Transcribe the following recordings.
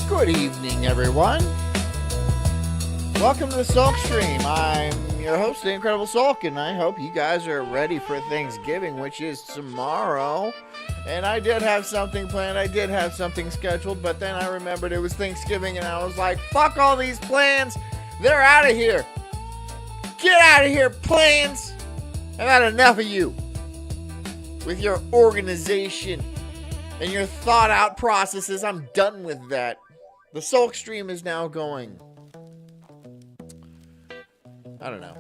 Good evening, everyone. Welcome to the Sulk stream. I'm your host, the Incredible Sulk, and I hope you guys are ready for Thanksgiving, which is tomorrow. And I did have something planned. I did have something scheduled, but then I remembered it was Thanksgiving, and I was like, fuck all these plans. They're out of here. Get out of here, plans. I've had enough of you with your organization and your thought out processes. I'm done with that. The Sulk stream is now going, I don't know,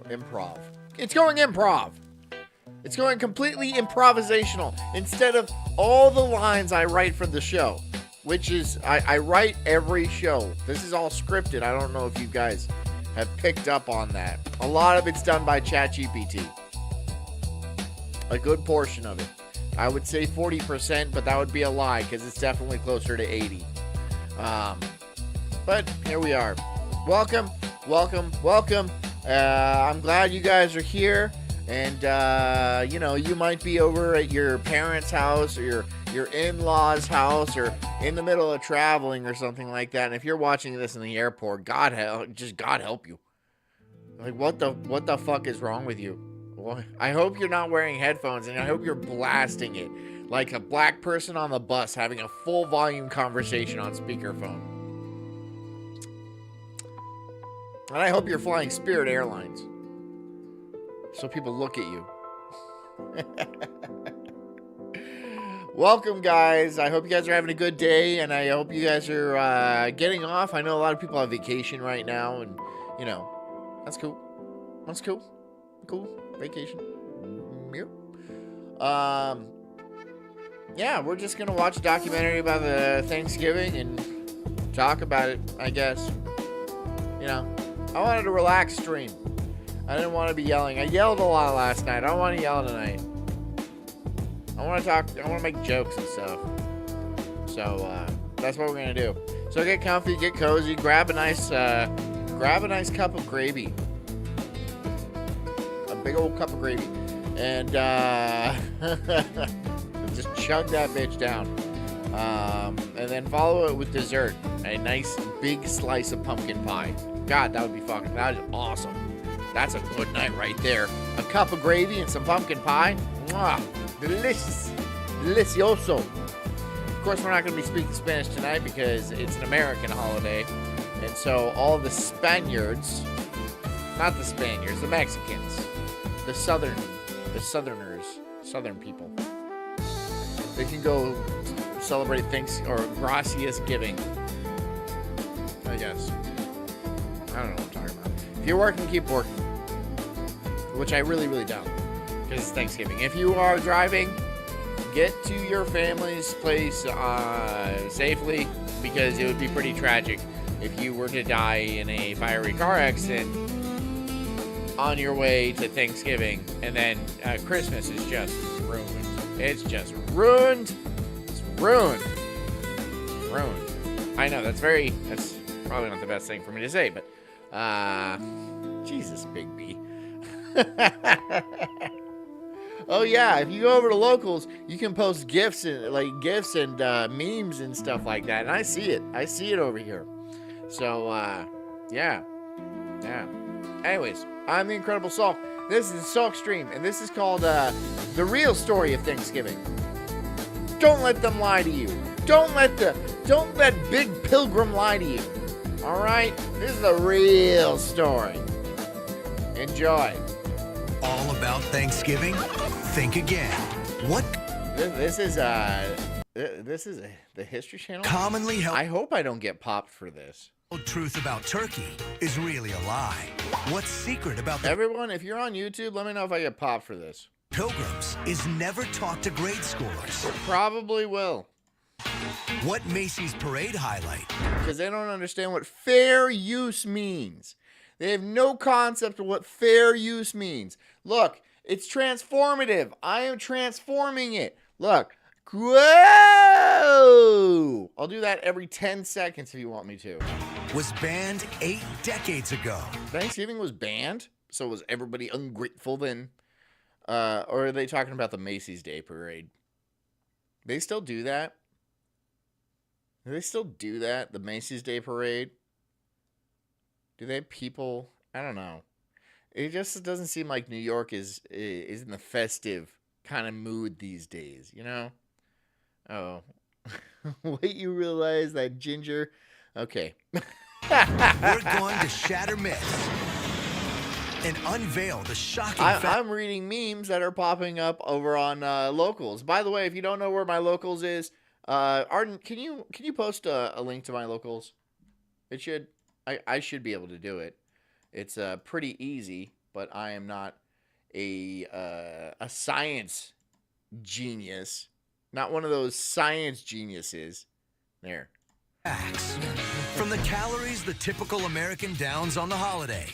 improv. It's going improv. It's going completely improvisational. Instead of all the lines I write for the show, which is, I write every show. This is all scripted. I don't know if you guys have picked up on that. A lot of it's done by ChatGPT. A good portion of it. I would say 40%, but that would be a lie because it's definitely closer to 80. But here we are. Welcome, welcome, welcome. I'm glad you guys are here. And, you know, you might be over at your parents' house or your in-laws' house or in the middle of traveling or something like that. And if you're watching this in the airport, God help you. Like, what the fuck is wrong with you? Well, I hope you're not wearing headphones, and I hope you're blasting it like a black person on the bus having a full volume conversation on speakerphone. And I hope you're flying Spirit Airlines so people look at you. Welcome, guys. I hope you guys are having a good day, and I hope you guys are getting off. I know a lot of people have vacation right now, and, you know, that's cool. That's cool. Cool. Vacation. Yeah, we're just gonna watch a documentary about the Thanksgiving and talk about it, I guess. You know, I wanted a relaxed stream. I didn't want to be yelling. I yelled a lot last night. I don't want to yell tonight. I want to talk. I want to make jokes and stuff. So that's what we're gonna do. So get comfy, get cozy, grab a nice cup of gravy. Big old cup of gravy, and just chug that bitch down, and then follow it with dessert, a nice big slice of pumpkin pie. God, that is awesome. That's a good night right there. A cup of gravy and some pumpkin pie. Mwah, delicious. delicioso. Of course, we're not going to be speaking Spanish tonight because it's an American holiday. And so all the Spaniards, not the Spaniards, the Mexicans, the Southerners, Southern people, they can go celebrate Gracias Giving. I guess. I don't know what I'm talking about. If you're working, keep working. Which I really, really don't. Because it's Thanksgiving. If you are driving, get to your family's place safely, because it would be pretty tragic if you were to die in a fiery car accident on your way to Thanksgiving, and then Christmas is just ruined. It's just ruined. It's ruined. Ruined. I know, that's probably not the best thing for me to say, but Jesus, Big B. Oh yeah, if you go over to Locals, you can post gifs and memes and stuff like that, and I see it over here. So yeah. Anyways, I'm the Incredible Sulk. This is the Sulk Stream, and this is called The Real Story of Thanksgiving. Don't let them lie to you. Don't let Big Pilgrim lie to you. All right, this is the real story. Enjoy. All about Thanksgiving? Think again. What? This is the History Channel. Commonly held. I hope I don't get popped for this. Truth about turkey is really a lie. What's secret about the Everyone, if you're on YouTube, let me know if I get popped for this. pilgrims is never taught to grade schoolers? Probably will. What Macy's parade highlight? Because they don't understand what fair use means. They have no concept of what fair use means. Look, it's transformative. I am transforming it. Look. Whoa! I'll do that every 10 seconds if you want me to. Was banned 8 decades ago. Thanksgiving was banned? So was everybody ungrateful then? Or are they talking about the Macy's Day Parade? They still do that? Do they still do that? The Macy's Day Parade? Do they have people? I don't know. It just doesn't seem like New York is in the festive kind of mood these days, you know? Oh. Wait, you realize that ginger? Okay. We're going to shatter myths and unveil the shocking I'm reading memes that are popping up over on Locals. By the way, if you don't know where my Locals is, Arden, can you post a link to my Locals? It should. I should be able to do it. It's pretty easy, but I am not a science genius. Not one of those science geniuses. There. facts. From the calories the typical American downs on the holiday,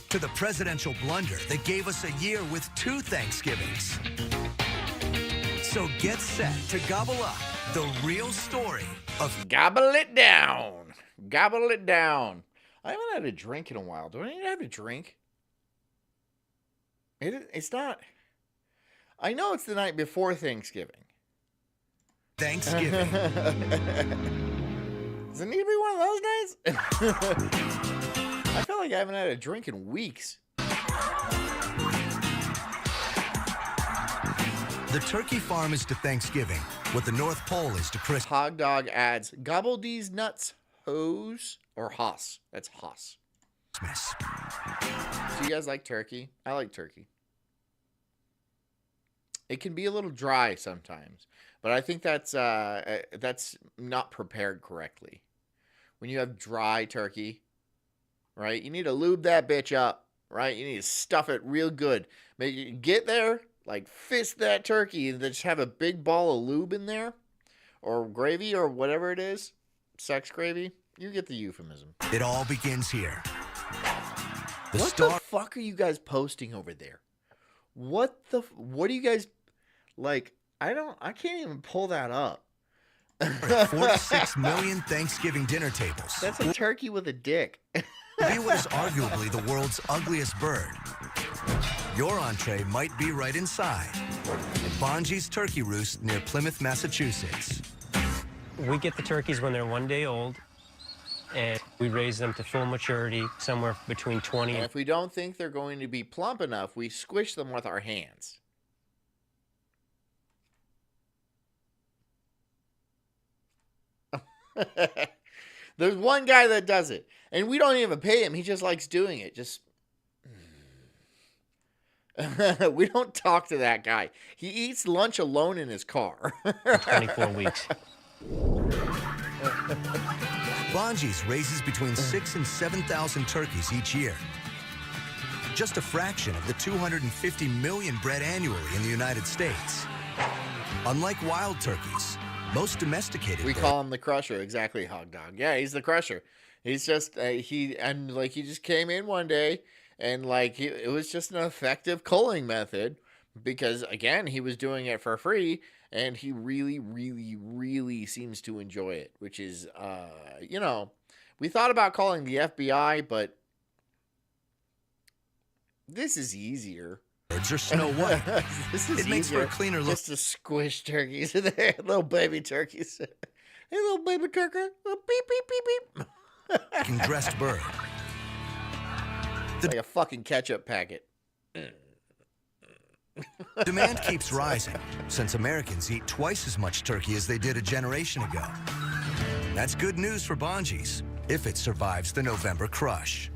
to the presidential blunder that gave us a year with 2 Thanksgivings. So get set to gobble up the real story of Gobble it down. Gobble it down. I haven't had a drink in a while. Do I need to have a drink? It's not. I know it's the night before Thanksgiving. Thanksgiving. Does it need to be one of those days? I feel like I haven't had a drink in weeks. The turkey farm is to Thanksgiving what the North Pole is to Christmas. Hog dog adds, gobble these nuts, hose, or hoss. That's hoss. Do you guys like turkey? I like turkey. It can be a little dry sometimes, but I think that's not prepared correctly. When you have dry turkey, right? You need to lube that bitch up, right? You need to stuff it real good. Get there, like fist that turkey, and then just have a big ball of lube in there, or gravy, or whatever it is, sex gravy. You get the euphemism. It all begins here. What the fuck are you guys posting over there? What are you guys like? I can't even pull that up. 46 million Thanksgiving dinner tables. That's a turkey with a dick. Be what is arguably the world's ugliest bird. Your entree might be right inside. Bonji's Turkey Roost near Plymouth, Massachusetts. We get the turkeys when they're 1 day old, and we raise them to full maturity somewhere between 20 And if we don't think they're going to be plump enough, we squish them with our hands. There's one guy that does it, and we don't even pay him. He just likes doing it. Just we don't talk to that guy. He eats lunch alone in his car. For 24 weeks. Bonji's raises between 6,000 and 7,000 turkeys each year. Just a fraction of the 250 million bred annually in the United States. Unlike wild turkeys, most domesticated We birds call him the Crusher. Exactly, Hog Dog. Yeah, he's the Crusher. He's just he just came in one day, and it was just an effective culling method because again he was doing it for free, and he really, really, really seems to enjoy it. Which is we thought about calling the FBI, but this is easier. birds are Snow White. This is It makes for a easier. cleaner look. Just to squish turkeys in there, little baby turkeys. Hey, little baby turkey. Beep, beep, beep, beep. And dressed bird. Like a fucking ketchup packet. Demand keeps rising since Americans eat twice as much turkey as they did a generation ago. That's good news for Bonji's if it survives the November crush.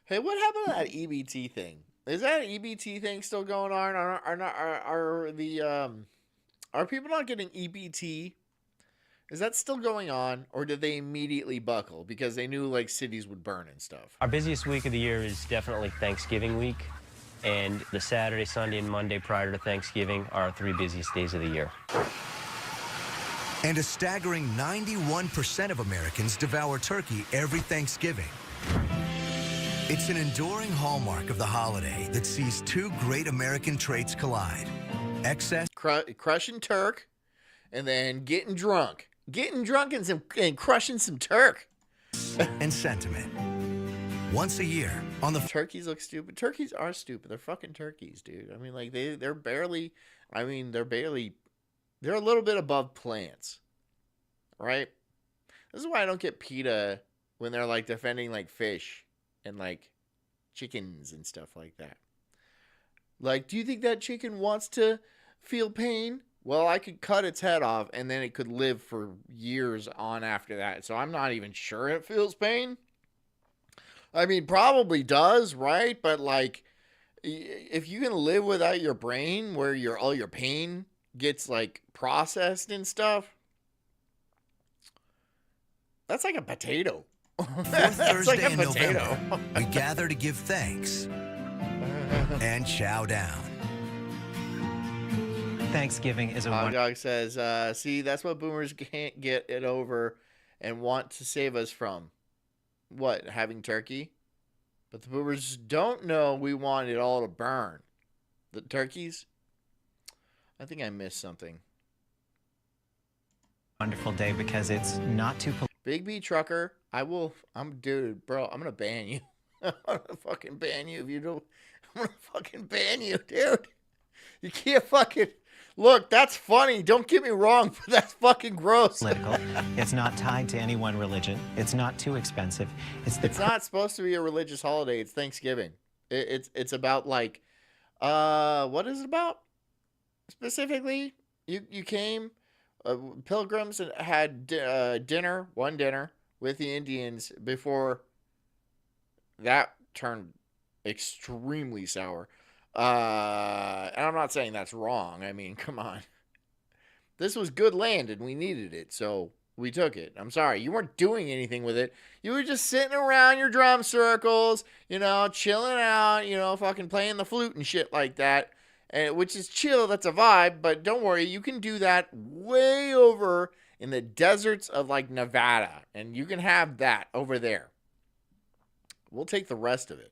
Hey, what happened to that EBT thing? Is that EBT thing still going on? Are people not getting EBT? Is that still going on, or did they immediately buckle because they knew cities would burn and stuff? Our busiest week of the year is definitely Thanksgiving week. And the Saturday, Sunday, and Monday prior to Thanksgiving are our 3 busiest days of the year. And a staggering 91% of Americans devour turkey every Thanksgiving. It's an enduring hallmark of the holiday that sees two great American traits collide. Excess Crushing turk, and then getting drunk. Getting drunk and crushing some turk. and sentiment. Once a year, on the Turkeys look stupid. Turkeys are stupid. They're fucking turkeys, dude. I mean, they're barely. I mean, they're a little bit above plants, right? This is why I don't get PETA when they're defending fish and chickens and stuff like that. Do you think that chicken wants to feel pain? Well, I could cut its head off and then it could live for years on after that. So I'm not even sure it feels pain. I mean, probably does, right? But if you can live without your brain where all your pain gets processed and stuff, that's like a potato. fourth That's Thursday like a in potato. November, we gather to give thanks and chow down. Thanksgiving is a Hot wonderful. Dog says, see, that's what boomers can't get it over and want to save us from. What, having turkey? But the boomers don't know we want it all to burn. The turkeys? I think I missed something. Wonderful day because it's not too Big B Trucker, dude, bro, I'm gonna ban you. I'm gonna fucking ban you if you don't. I'm gonna fucking ban you, dude. You can't fucking. Look, that's funny. Don't get me wrong, but that's fucking gross. political. It's not tied to any one religion. It's not too expensive. It's not supposed to be a religious holiday. It's Thanksgiving. It's about what is it about? Specifically, you came, pilgrims and had one dinner with the Indians before that turned extremely sour. And I'm not saying that's wrong. I mean, come on. This was good land and we needed it, so we took it. I'm sorry. You weren't doing anything with it. You were just sitting around your drum circles, chilling out, fucking playing the flute and shit like that. Which is chill. That's a vibe. But don't worry. You can do that way over in the deserts of Nevada. And you can have that over there. We'll take the rest of it.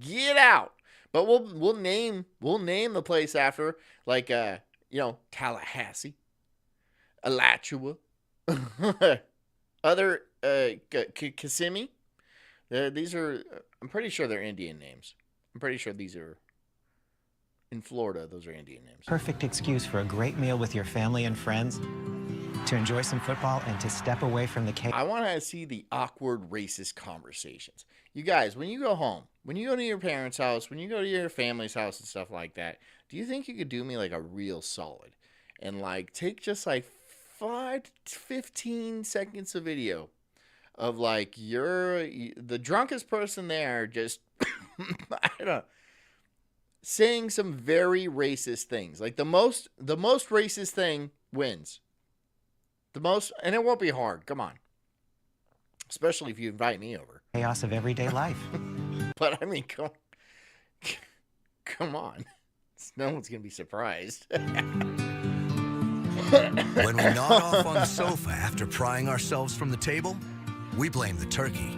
Get out. But we'll name the place after Tallahassee, Alachua, other Kissimmee. These are, I'm pretty sure they're Indian names. I'm pretty sure these are in Florida. Those are Indian names. perfect excuse for a great meal with your family and friends, to enjoy some football, and to step away from the chaos. I want to see the awkward racist conversations. You guys, when you go home, when you go to your parents' house, when you go to your family's house and stuff like that, do you think you could do me a real solid and take just 5 to 15 seconds of video of like you're the drunkest person there, just I don't know, saying some very racist things. Like the most racist thing wins. The most, and it won't be hard. Come on, especially if you invite me over. Chaos of everyday life. But I mean, come on. No one's gonna be surprised. When we nod off on the sofa after prying ourselves from the table, we blame the turkey.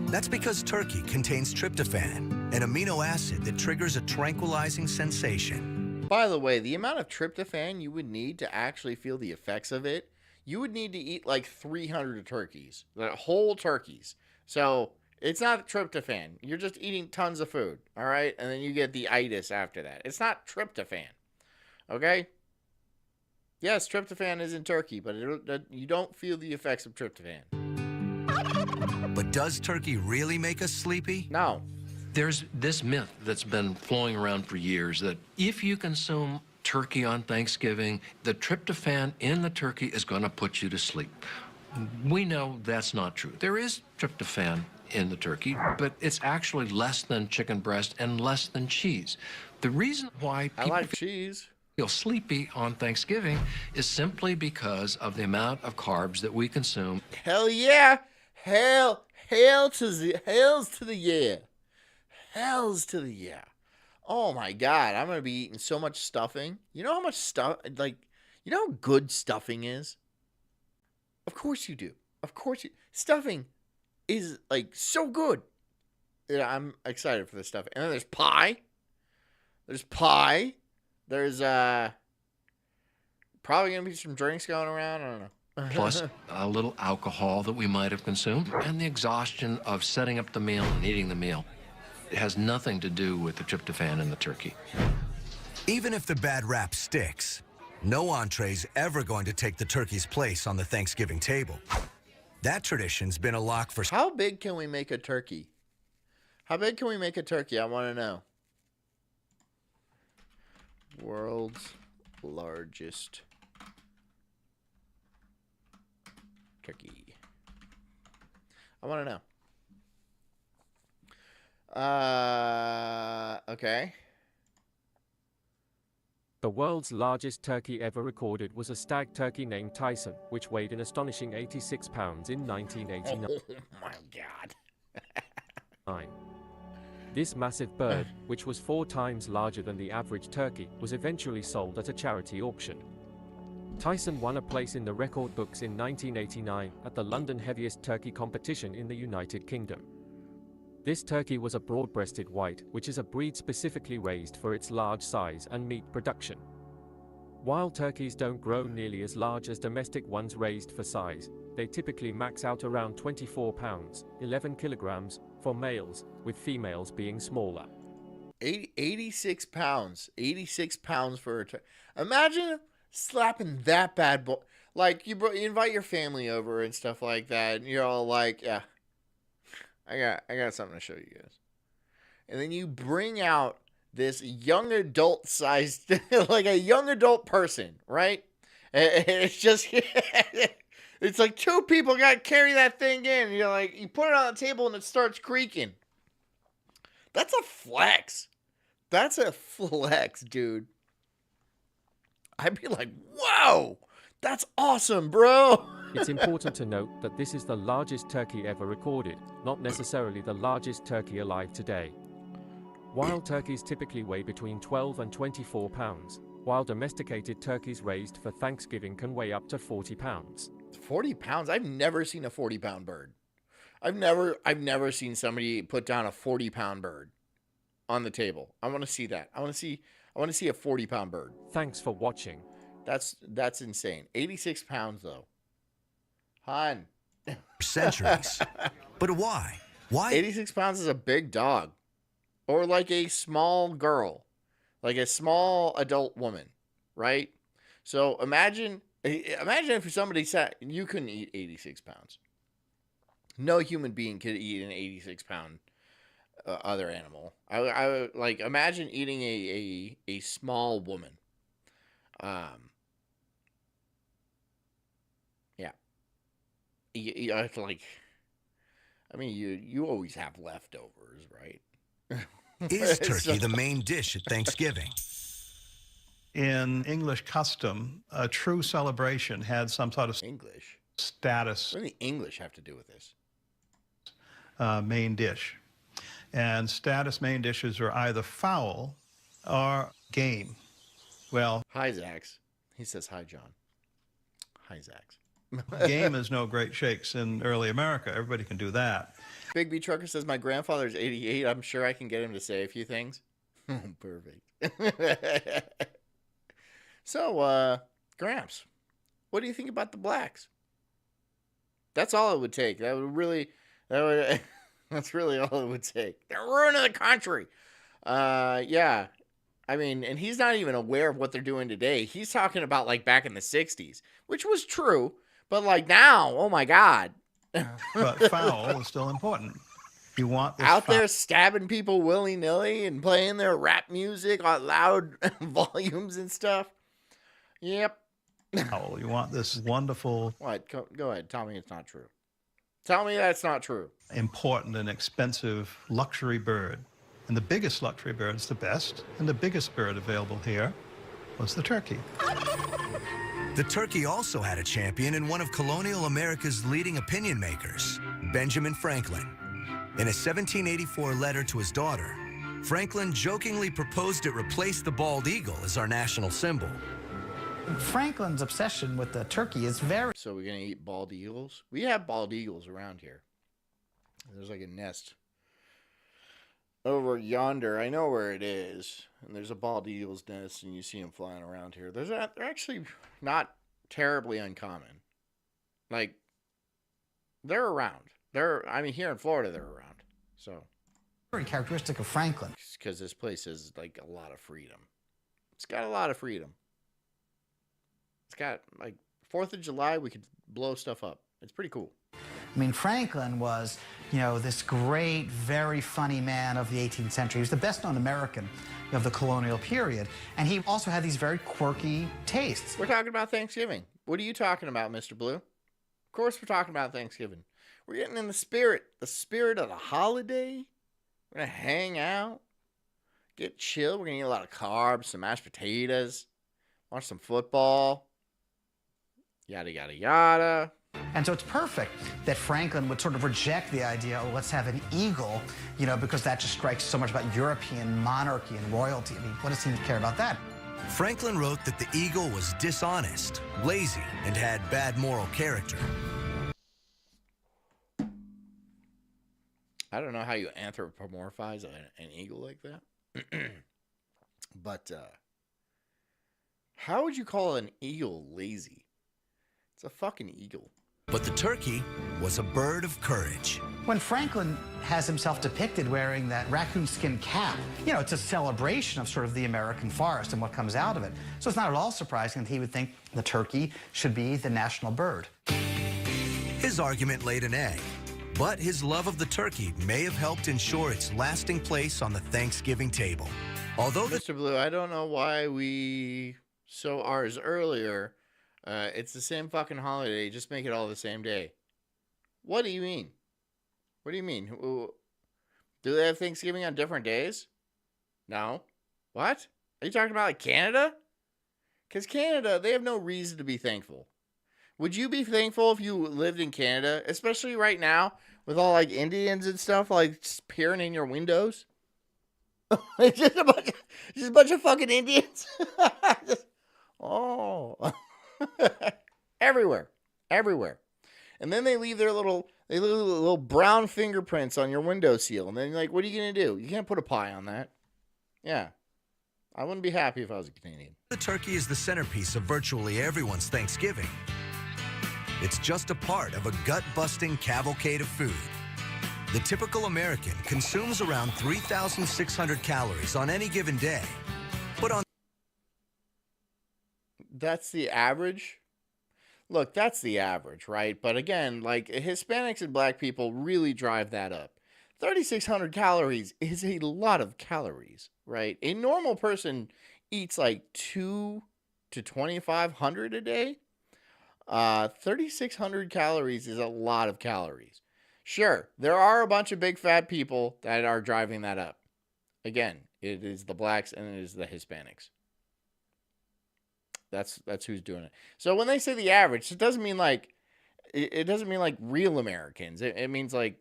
That's because turkey contains tryptophan, an amino acid that triggers a tranquilizing sensation. By the way, the amount of tryptophan you would need to actually feel the effects of it, you would need to eat like 300 turkeys, like whole turkeys. So it's not tryptophan. You're just eating tons of food, all right? And then you get the itis after that. It's not tryptophan, okay? Yes, tryptophan is in turkey, but you don't feel the effects of tryptophan. But does turkey really make us sleepy? No. There's this myth that's been flowing around for years that if you consume turkey on Thanksgiving, the tryptophan in the turkey is going to put you to sleep. We know that's not true. There is tryptophan in the turkey, but it's actually less than chicken breast and less than cheese. The reason why I people like cheese. feel sleepy on Thanksgiving is simply because of the amount of carbs that we consume. Hell yeah. Hails to the yeah. Hells to the yeah. Oh my God, I'm going to be eating so much stuffing. You know how much stuff, like, you know how good stuffing is? Of course you do. Of course you, stuffing is like so good. Yeah, I'm excited for this stuff. And then there's pie. There's probably going to be some drinks going around. I don't know. Plus a little alcohol that we might have consumed, and the exhaustion of setting up the meal and eating the meal. It has nothing to do with the tryptophan in the turkey. Even if the bad rap sticks, no entree's ever going to take the turkey's place on the Thanksgiving table. That tradition's been a lock for... How big can we make a turkey? How big can we make a turkey? I want to know. World's largest turkey. I want to know. Okay. The world's largest turkey ever recorded was a stag turkey named Tyson, which weighed an astonishing 86 pounds in 1989. Oh my God. This massive bird, which was 4 times larger than the average turkey, was eventually sold at a charity auction. Tyson won a place in the record books in 1989 at the London Heaviest Turkey competition in the United Kingdom. This turkey was a broad-breasted white, which is a breed specifically raised for its large size and meat production. Wild turkeys don't grow nearly as large as domestic ones raised for size. They typically max out around 24 pounds, 11 kilograms, for males, with females being smaller. 86 pounds. 86 pounds for a turkey. Imagine slapping that bad boy. Like, you invite your family over and stuff like that, and you're all like, yeah, I got something to show you guys. And then you bring out this young adult sized, like a young adult person, right? And it's just, it's like 2 people got to carry that thing in. You're like, you put it on the table and it starts creaking. That's a flex. That's a flex, dude. I'd be like, whoa, that's awesome, bro. It's important to note that this is the largest turkey ever recorded, not necessarily the largest turkey alive today. Wild turkeys typically weigh between 12 and 24 pounds, while domesticated turkeys raised for Thanksgiving can weigh up to 40 pounds. 40 pounds? I've never seen a 40-pound bird. I've never seen somebody put down a 40-pound bird on the table. I want to see that. I want to see a 40-pound bird. Thanks for watching. That's insane. 86 pounds though. Han. centuries. But why? Why? 86 pounds is a big dog. Or like a small girl. Like a small adult woman. Right? So imagine if somebody said you couldn't eat 86 pounds. No human being could eat an 86 pound other animal. I like imagine eating a small woman. it's like, I mean, you always have leftovers, right? Is It's turkey just the main dish at Thanksgiving? In English custom, a true celebration had some sort of English. status What do the English have to do with this? main dish. And status main dishes are either fowl or game. Well, Hi, Zax. He says hi, John. Hi, Zax. game is no great shakes in early America. Everybody can do that. Big B Trucker says my grandfather's 88. I'm sure I can get him to say a few things. Perfect. So, Gramps, what do you think about the blacks? That's all it would take. That's really all it would take. They're ruining the country. Yeah. I mean, and he's not even aware of what they're doing today. He's talking about like back in the 60s, which was true. But like now, oh my God. But fowl is still important. You want this Out there stabbing people willy-nilly and playing their rap music on loud volumes and stuff. Yep. fowl. You want this wonderful, What? Go ahead. Tell me it's not true. Tell me that's not true. important, and expensive luxury bird. And the biggest luxury bird is the best, and the biggest bird available here was the turkey. The turkey also had a champion in one of colonial America's leading opinion makers, Benjamin Franklin. In a 1784 letter to his daughter, Franklin jokingly proposed it replace the bald eagle as our national symbol. Franklin's obsession with the turkey is very So we're going to eat bald eagles? We have bald eagles around here. There's like a nest over yonder. I know where it is. And there's a bald eagle's nest, and you see them flying around here. They're actually not terribly uncommon. Like, they're around. I mean, here in Florida, they're around. So, very characteristic of Franklin. because this place has like a lot of freedom. It's got a lot of freedom. It's got like 4th of July, we could blow stuff up. It's pretty cool. I mean, Franklin was, this great, very funny man of the 18th century. He was the best-known American of the colonial period, and he also had these very quirky tastes. We're talking about Thanksgiving. What are you talking about, Mr. Blue? Of course we're talking about Thanksgiving. We're getting in the spirit of the holiday. We're going to hang out, get chill. We're going to eat a lot of carbs, some mashed potatoes, watch some football, yada, yada, yada. And so it's perfect that Franklin would sort of reject the idea, oh, let's have an eagle, because that just strikes so much about European monarchy and royalty. I mean, what does he care about that? Franklin wrote that the eagle was dishonest, lazy, and had bad moral character. I don't know how you anthropomorphize an eagle like that. But how would you call an eagle lazy? It's a fucking eagle. But the turkey was a bird of courage. When Franklin has himself depicted wearing that raccoon skin cap, it's a celebration of sort of the American forest and what comes out of it. So it's not at all surprising that he would think the turkey should be the national bird. His argument laid an egg, but his love of the turkey may have helped ensure its lasting place on the Thanksgiving table. Although the Mr. Blue, I don't know why we saw ours earlier. It's the same fucking holiday. Just make it all the same day. What do you mean? What do you mean? Do they have Thanksgiving on different days? No. What? Are you talking about like Canada? Because Canada, they have no reason to be thankful. Would you be thankful if you lived in Canada? Especially right now with all like Indians and stuff like just peering in your windows? It's just a bunch of fucking Indians. Oh. Everywhere. And then they leave their little brown fingerprints on your windowsill. And then like, what are you going to do? You can't put a pie on that. Yeah. I wouldn't be happy if I was a Canadian. the turkey is the centerpiece of virtually everyone's Thanksgiving, it's just a part of a gut-busting cavalcade of food. The typical American consumes around 3,600 calories on any given day. But on That's the average. Look, that's the average, right? But again, like Hispanics and black people really drive that up. 3,600 calories is a lot of calories, right? A normal person eats like 2 to 2,500 a day. 3,600 calories is a lot of calories. Sure, there are a bunch of big fat people that are driving that up. Again, it is the blacks and it is the Hispanics. That's who's doing it. So when they say the average, it doesn't mean like real Americans. It means like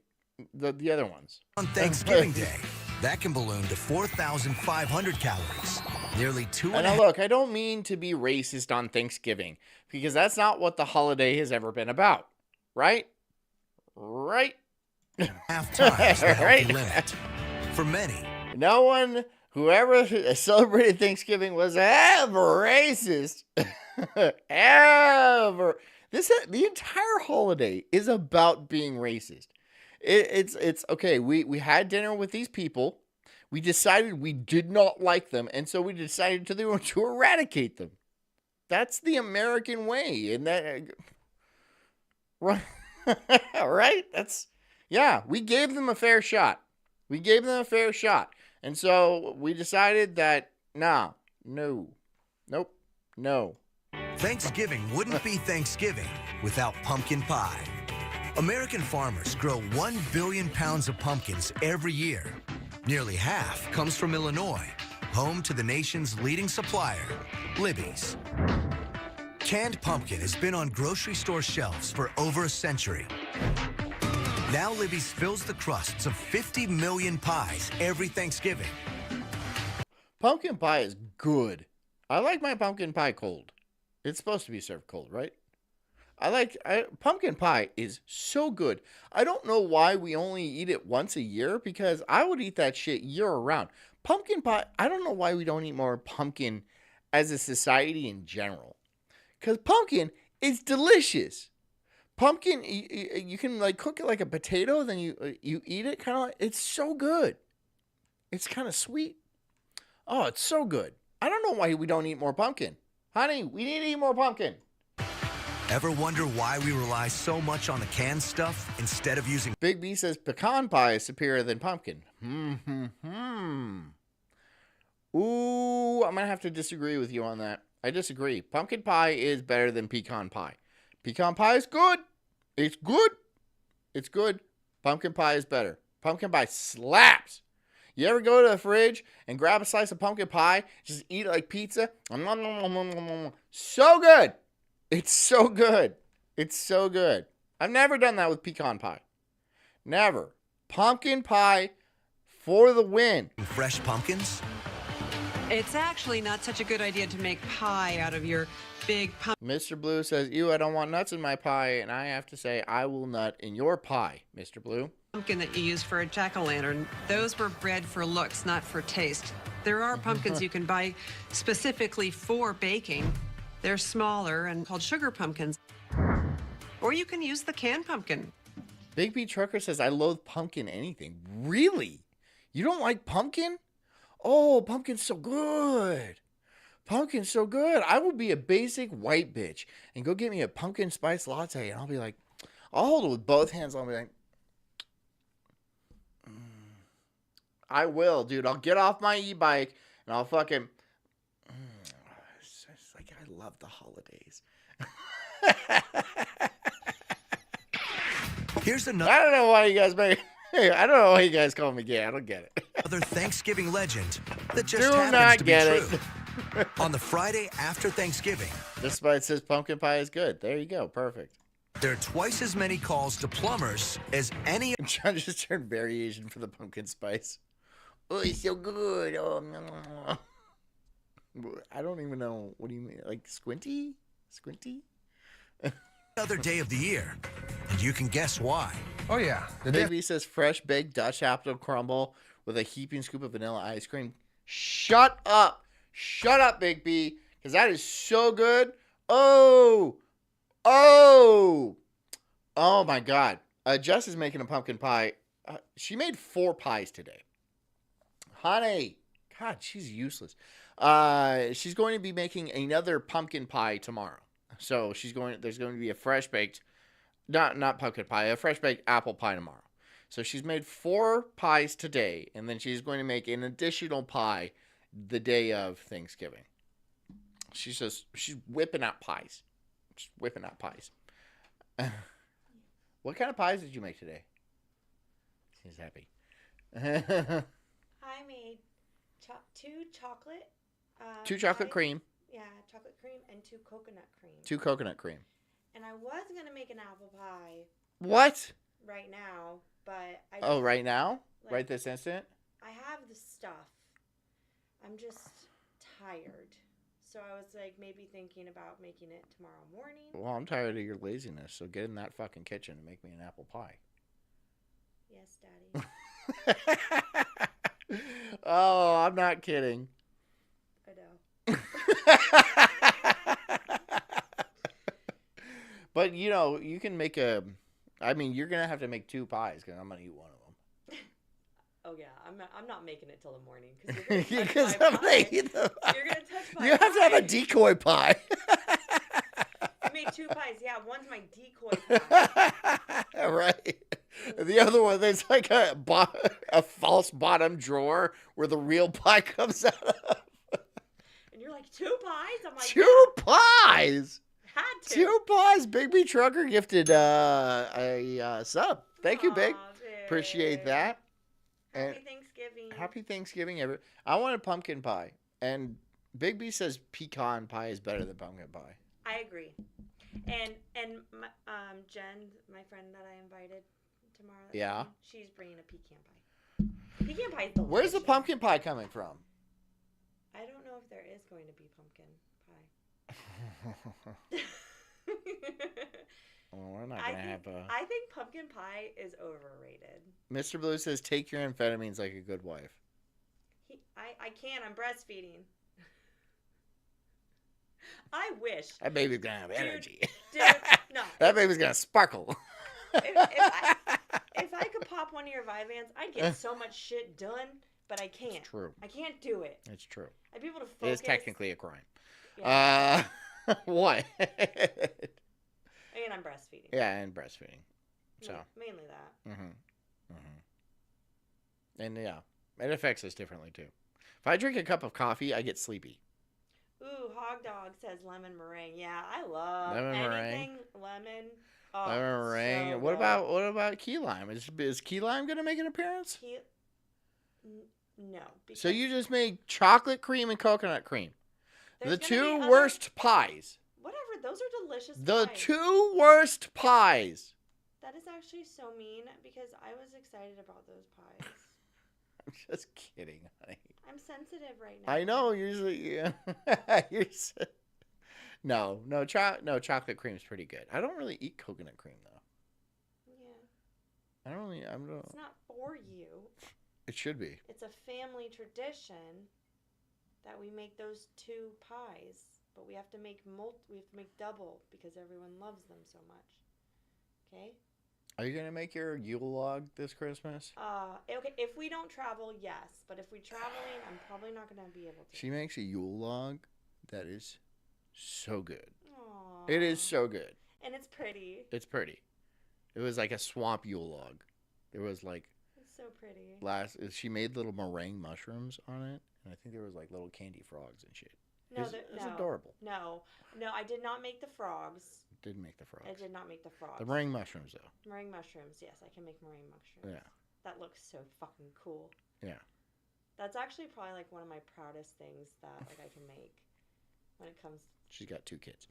the other ones. On Thanksgiving Day, that can balloon to 4,500 calories, nearly two And now look, I don't mean to be racist on Thanksgiving because that's not what the holiday has ever been about, right? Right? half times the healthy Right. limit. For many, No one who ever celebrated Thanksgiving was ever racist. Ever. The entire holiday is about being racist. It's okay. We had dinner with these people. We decided we did not like them, and so we decided to eradicate them. That's the American way, and that right, right? We gave them a fair shot. And so we decided that no. Thanksgiving wouldn't be Thanksgiving without pumpkin pie. American farmers grow 1 billion pounds of pumpkins every year. Nearly half comes from Illinois, home to the nation's leading supplier, Libby's. Canned pumpkin has been on grocery store shelves for over a century. Now Libby's fills the crusts of 50 million pies every Thanksgiving. Pumpkin pie is good. I like my pumpkin pie cold. It's supposed to be served cold, right? Pumpkin pie is so good. I don't know why we only eat it once a year because I would eat that shit year round. Pumpkin pie, I don't know why we don't eat more pumpkin as a society in general. Because pumpkin is delicious. Pumpkin, you can like cook it like a potato, then you eat it kind of like, it's so good. It's kind of sweet. Oh, it's so good. I don't know why we don't eat more pumpkin. Honey, we need to eat more pumpkin. Ever wonder why we rely so much on the canned stuff instead of using... Big B says pecan pie is superior than pumpkin. Ooh, I'm going to have to disagree with you on that. I disagree. Pumpkin pie is better than pecan pie. Pecan pie is good. It's good. It's good. Pumpkin pie is better. Pumpkin pie slaps. You ever go to the fridge and grab a slice of pumpkin pie, just eat it like pizza? So good. It's so good. It's so good. I've never done that with pecan pie. Never. Pumpkin pie for the win. Fresh pumpkins? It's actually not such a good idea to make pie out of your big Mr. Blue says, ew, I don't want nuts in my pie. And I have to say, I will nut in your pie, Mr. Blue. pumpkin that you use for a jack-o'-lantern. Those were bred for looks, not for taste. There are pumpkins you can buy specifically for baking. They're smaller and called sugar pumpkins. Or you can use the canned pumpkin. Big B Trucker says, I loathe pumpkin anything. Really? You don't like pumpkin? Oh, pumpkin's so good. Pumpkin's so good. I will be a basic white bitch and go get me a pumpkin spice latte, and I'll be like, I'll hold it with both hands. I'll be like, I will, dude. I'll get off my e-bike and I'll fucking. It's just like I love the holidays. Here's another. I don't know why you guys make. I don't know why you guys call me gay. I don't get it. Another Thanksgiving legend that just Do happens not to be get true. it. On the Friday after Thanksgiving, This spot says pumpkin pie is good. There you go. Perfect. there are twice as many calls to plumbers as any John just turned variation for the pumpkin spice. Oh, it's so good. Oh, I don't even know. What do you mean? Like squinty? Squinty? other day of the year. And you can guess why. Oh, yeah. Baby says fresh baked Dutch apple crumble with a heaping scoop of vanilla ice cream. Shut up. Shut up, Big B. Because that is so good. Oh. Oh. Oh, my God. Jess is making a pumpkin pie. She made 4 pies today. Honey. God, she's useless. She's going to be making another pumpkin pie tomorrow. So there's going to be a fresh baked, not pumpkin pie, a fresh baked apple pie tomorrow. So she's made 4 pies today, and then she's going to make an additional pie the day of Thanksgiving. She's whipping out pies. just whipping out pies. What kind of pies did you make today? She's happy. I made two chocolate. Two chocolate pies. cream. Yeah, chocolate cream and two coconut cream. Two coconut cream. And I was gonna make an apple pie. What? Right now, but I. Oh, right now? Like, right this instant? I have the stuff. I'm just tired. So I was like maybe thinking about making it tomorrow morning. Well, I'm tired of your laziness, so get in that fucking kitchen and make me an apple pie. Yes, Daddy. Oh, I'm not kidding. I know. But, you know, you can make you're going to have to make two pies because I'm going to eat one of them. Oh yeah, I'm not making it till the morning Because I'm going to eat them. You're gonna touch my You have to have a decoy pie. I made two pies. Yeah, one's my decoy pie. Right. The other one, there's like a false bottom drawer where the real pie comes out of. And you're like, two pies? I'm like, Two pies? Had to. Two pies. Big B Trucker gifted a sub. Thank you, Big. Appreciate that. Happy Thanksgiving. Happy Thanksgiving, everyone. I want a pumpkin pie. And Big B says pecan pie is better than pumpkin pie. I agree. And Jen, my friend that I invited tomorrow. Yeah. She's bringing a pecan pie. Pecan pie is delicious. Where's the pumpkin pie coming from? I don't know if there is going to be pumpkin pie. Well, we're not going to have a... I think pumpkin pie is overrated. Mr. Blue says, take your amphetamines like a good wife. I can't. I'm breastfeeding. I wish. That baby's going to have energy. Dude, no. That baby's going to sparkle. If I could pop one of your Vyvanse, I'd get so much shit done, but I can't. It's true. I can't do it. It's true. I'd be able to focus. It is technically a crime. Yeah. What? And I'm breastfeeding. Yeah, and breastfeeding. So mainly that. And yeah, it affects us differently too. If I drink a cup of coffee, I get sleepy. Ooh, Hog Dog says lemon meringue. Yeah, I love Lemon anything meringue. lemon. Oh, Lemon meringue. so What good. about key lime? Is key lime gonna make an appearance? No. So you just made chocolate cream and coconut cream. There's The gonna be two other- worst pies. Whatever, those are delicious. The pies. two worst pies. That is actually so mean because I was excited about those pies. I'm just kidding, honey. I'm sensitive right now. I know. Usually, yeah. No, chocolate cream is pretty good. I don't really eat coconut cream though. Yeah. I don't really. It's not for you. It should be. It's a family tradition that we make those two pies, but we have to make double because everyone loves them so much. Okay? Are you gonna make your Yule log this Christmas? Okay. If we don't travel, yes, but if we're traveling, I'm probably not gonna be able to. She makes a Yule log that is so good. Aww. It is so good. And it's pretty. It's pretty. It was like a swamp Yule log. There was like. It's so pretty. She made little meringue mushrooms on it, and I think there was like little candy frogs and shit. It's adorable. No, I did not make the frogs. Didn't make the frogs. I did not make the frogs. The meringue mushrooms, though. Meringue mushrooms, yes, I can make meringue mushrooms. Yeah. That looks so fucking cool. Yeah. That's actually probably like one of my proudest things that like I can make when it comes. She's got 2 kids.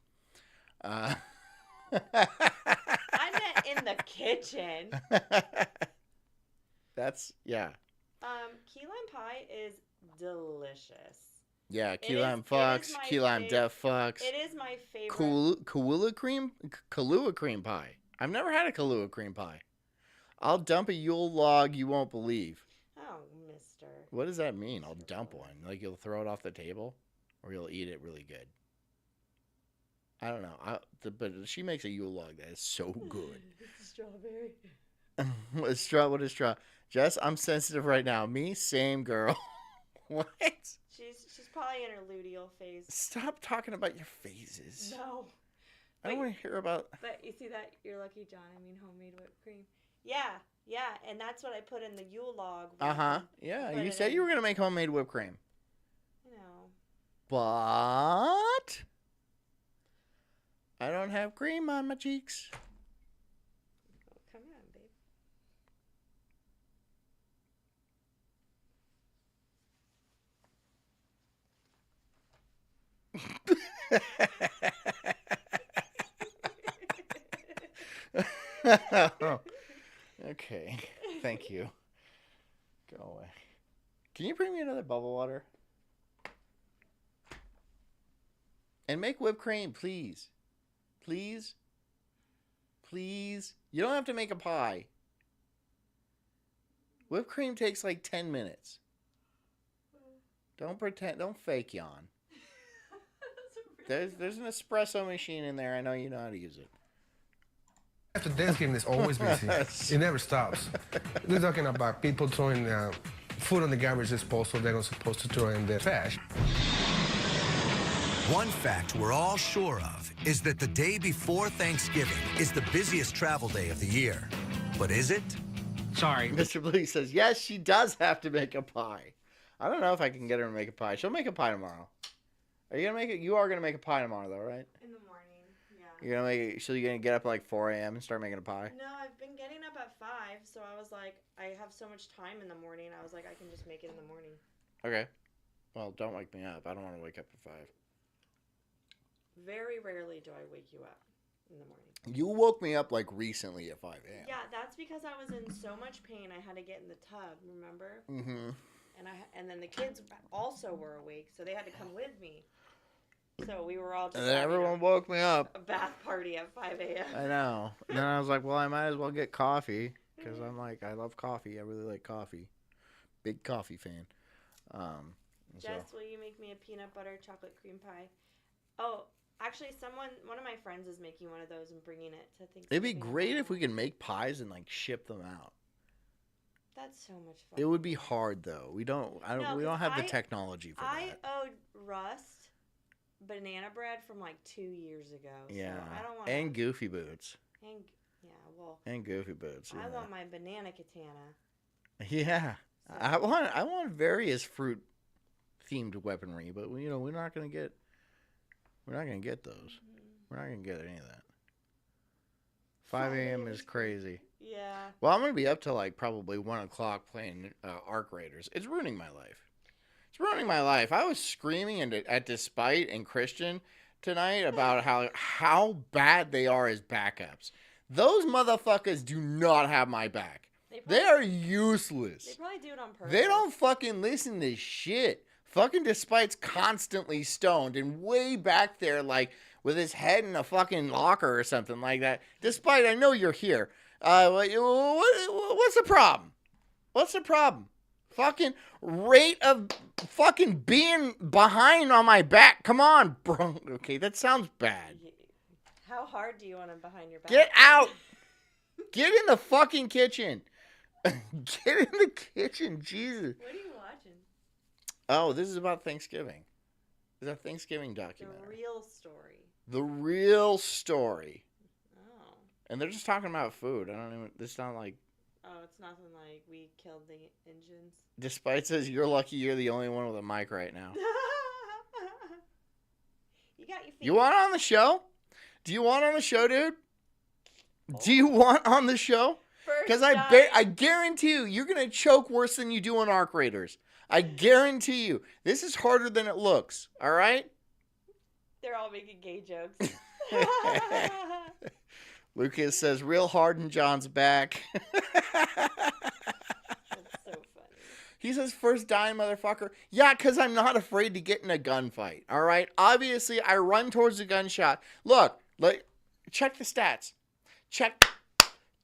I meant in the kitchen. That's Key lime pie is delicious. Yeah, key lime fucks, key lime death fucks. It is my favorite. Kahlua cream pie. I've never had a Kahlua cream pie. I'll dump a Yule log you won't believe. Oh, mister. What does that mean? I'll dump one. Like you'll throw it off the table, or you'll eat it really good. I don't know. But she makes a Yule log that is so good. It's strawberry. What is straw? Jess, I'm sensitive right now. Me, same girl. What? She's probably in her luteal phase. Stop talking about your phases. No. I don't want to hear about. But you see that? You're lucky, John. I mean, homemade whipped cream. Yeah, and that's what I put in the Yule log. Yeah, you said you were gonna make homemade whipped cream. I know. But I don't have cream on my cheeks. Oh, come on, babe. Okay. Thank you. Go away. Can you bring me another bubble water? And make whipped cream, please. Please. Please. You don't have to make a pie. Whipped cream takes like 10 minutes. Don't pretend. Don't fake yawn. There's an espresso machine in there. I know you know how to use it. After Thanksgiving, it's always busy. It never stops. They're talking about people throwing food on the garbage disposal they're not supposed to throw in the trash. One fact we're all sure of is that the day before Thanksgiving is the busiest travel day of the year. But is it? Sorry. Mr. Blue says, yes, she does have to make a pie. I don't know if I can get her to make a pie. She'll make a pie tomorrow. Are you going to make it? You are going to make a pie tomorrow, though, right? In the morning, yeah. You're going to make it, so you're going to get up at like 4 a.m. and start making a pie? No, I've been getting up at 5, so I was like, I have so much time in the morning. I was like, I can just make it in the morning. Okay. Well, don't wake me up. I don't want to wake up at 5. Very rarely do I wake you up in the morning. You woke me up like recently at 5 a.m. Yeah, that's because I was in so much pain. I had to get in the tub, remember? Mm-hmm. And then the kids also were awake, so they had to come with me. So we were all just And then everyone woke me up. A bath party at 5 a.m. I know. And then I was like, well, I might as well get coffee because I'm like, I love coffee. I really like coffee. Big coffee fan. Jess, will you make me a peanut butter chocolate cream pie? Oh, actually, one of my friends is making one of those and bringing it to Thanksgiving. It'd be great if we could make pies and like ship them out. That's so much fun. It would be hard though. We don't have the technology for that. I owed Rust banana bread from like 2 years ago. Yeah. So I don't want and Goofy Boots. And Goofy Boots. I want my banana katana. Yeah. So. I want various fruit themed weaponry, but we're not gonna get those. Mm-hmm. We're not gonna get any of that. 5 a.m. is crazy. Yeah. Well, I'm gonna be up till like probably 1 o'clock playing Arc Raiders. It's ruining my life. It's ruining my life. I was screaming at Despite and Christian tonight about how bad they are as backups. Those motherfuckers do not have my back. They are useless. They probably do it on purpose. They don't fucking listen to shit. Fucking Despite's constantly stoned and way back there, like, with his head in a fucking locker or something like that. Despite, I know you're here. What's the problem? What's the problem? Fucking rate of fucking being behind on my back. Come on, bro. Okay, that sounds bad. How hard do you want him behind your back? Get out. Get in the fucking kitchen. Get in the kitchen, Jesus. What are you watching? Oh, this is about Thanksgiving. It's a Thanksgiving documentary. The real story. The real story. Oh. And they're just talking about food. It's not like. Oh, it's nothing like we killed the engines. Despite says you're lucky you're the only one with a mic right now. You want on the show? Do you want on the show, dude? Do you want on the show? Because I guarantee you're going to choke worse than you do on Arc Raiders. I guarantee you. This is harder than it looks. All right? They're all making gay jokes. Lucas says, real hard in John's back. That's so funny. He says, first dying motherfucker. Yeah, because I'm not afraid to get in a gunfight. All right? Obviously, I run towards the gunshot. Look, check the stats. Check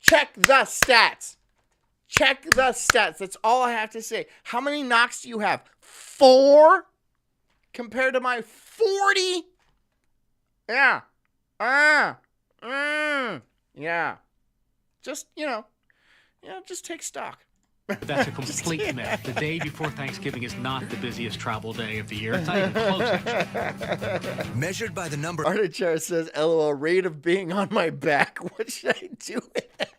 the stats. Check the stats. That's all I have to say. How many knocks do you have? 4 compared to my 40? Yeah. Yeah. Just, just take stock. That's a complete myth. The day before Thanksgiving is not the busiest travel day of the year. It's not even close, actually. Measured by the number... Artichar says, LOL, rate of being on my back. What should I do with it?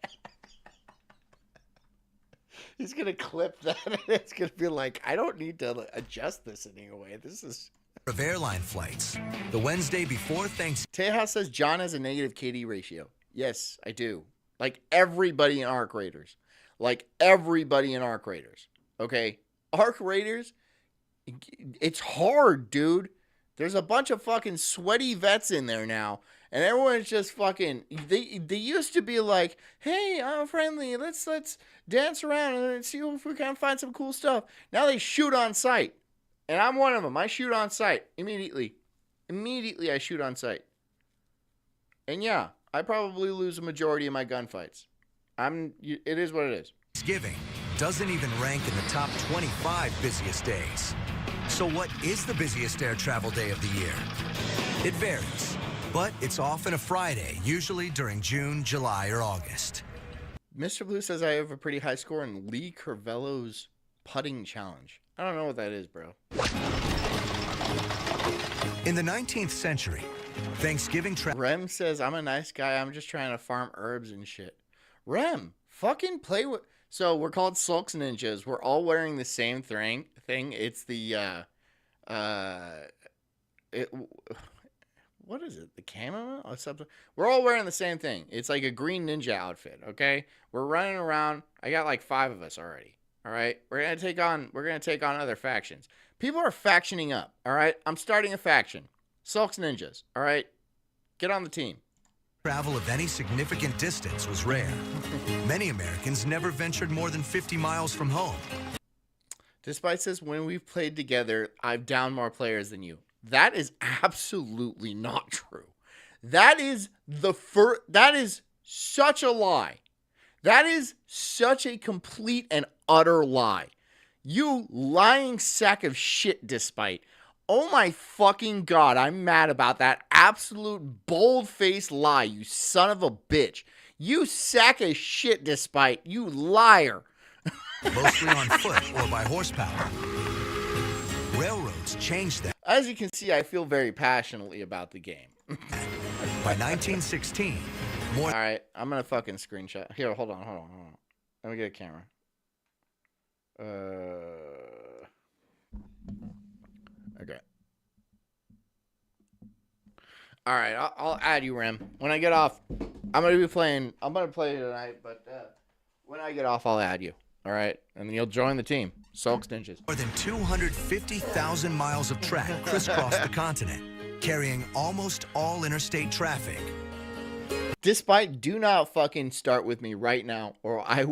He's going to clip that, and it's going to be like, I don't need to adjust this in any way. This is... of airline flights. The Wednesday before Thanksgiving. Tejas says John has a negative KD ratio. Yes, I do. Like everybody in Arc Raiders. Like everybody in Arc Raiders. Okay? Arc Raiders, it's hard, dude. There's a bunch of fucking sweaty vets in there now. And everyone's just fucking, they used to be like, hey, I'm friendly. Let's dance around and see if we can find some cool stuff. Now they shoot on sight. And I'm one of them. I shoot on sight immediately. Immediately I shoot on sight. And yeah, I probably lose a majority of my gunfights. It is what it is. Thanksgiving doesn't even rank in the top 25 busiest days. So what is the busiest air travel day of the year? It varies, but it's often a Friday, usually during June, July, or August. Mr. Blue says I have a pretty high score in Lee Carvello's putting challenge. I don't know what that is, bro. In the 19th century, Thanksgiving Rem says, I'm a nice guy. I'm just trying to farm herbs and shit. Rem, fucking play with... So we're called Sulks Ninjas. We're all wearing the same thing. It's the, what is it? The camo or something? We're all wearing the same thing. It's like a green ninja outfit, okay? We're running around. I got like 5 of us already. All right? We're going to take on other factions. People are factioning up, all right? I'm starting a faction. Sulks Ninjas, all right? Get on the team. Travel of any significant distance was rare. Many Americans never ventured more than 50 miles from home. Despite this, when we've played together, I've downed more players than you. That is absolutely not true. That is such a lie. That is such a complete and utter lie. You lying sack of shit, Despite. Oh my fucking God, I'm mad about that absolute bold-faced lie, you son of a bitch. You sack of shit, Despite. You liar. Mostly on foot or by horsepower. Railroads changed that. As you can see, I feel very passionately about the game. By 1916, more... All right, I'm going to fucking screenshot. Here, hold on. Let me get a camera. Okay. All right, I'll add you, Rem. When I get off, I'm going to play tonight, but when I get off, I'll add you. All right? And then you'll join the team. Sulks Ninjas. More than 250,000 miles of track crisscross the continent, carrying almost all interstate traffic. Despite, do not fucking start with me right now, or I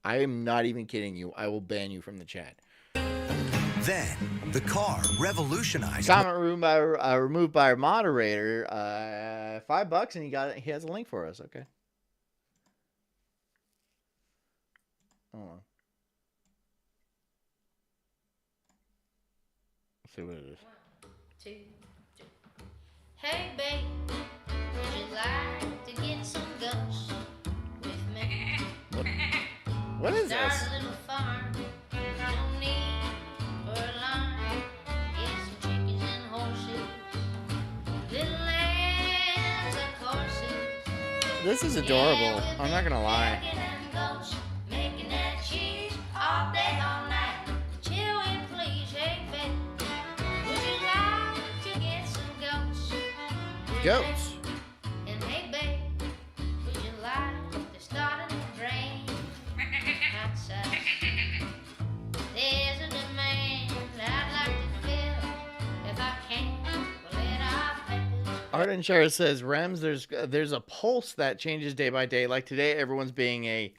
am not even kidding you. I will ban you from the chat. Then, the car revolutionized... Comment removed by our moderator. $5 and he has a link for us. Okay. Hold on. Let's see what it is. 1, 2, 3. Hey, babe, would you like to get some ghosts with me? What is Start this? a little farm, no need for a line. Get some chickens and horses, little lambs and horses. This is adorable. I'm not gonna lie. Making that cheese all day, all night. Chill in, please, hey, babe. Would you like to get some goats? Goats. And hey, babe, would you like to start a drain outside? There's a demand I'd like to fill. If I can, we'll let our papers. Arden Share says, Rems, there's a pulse that changes day by day. Like today, everyone's being a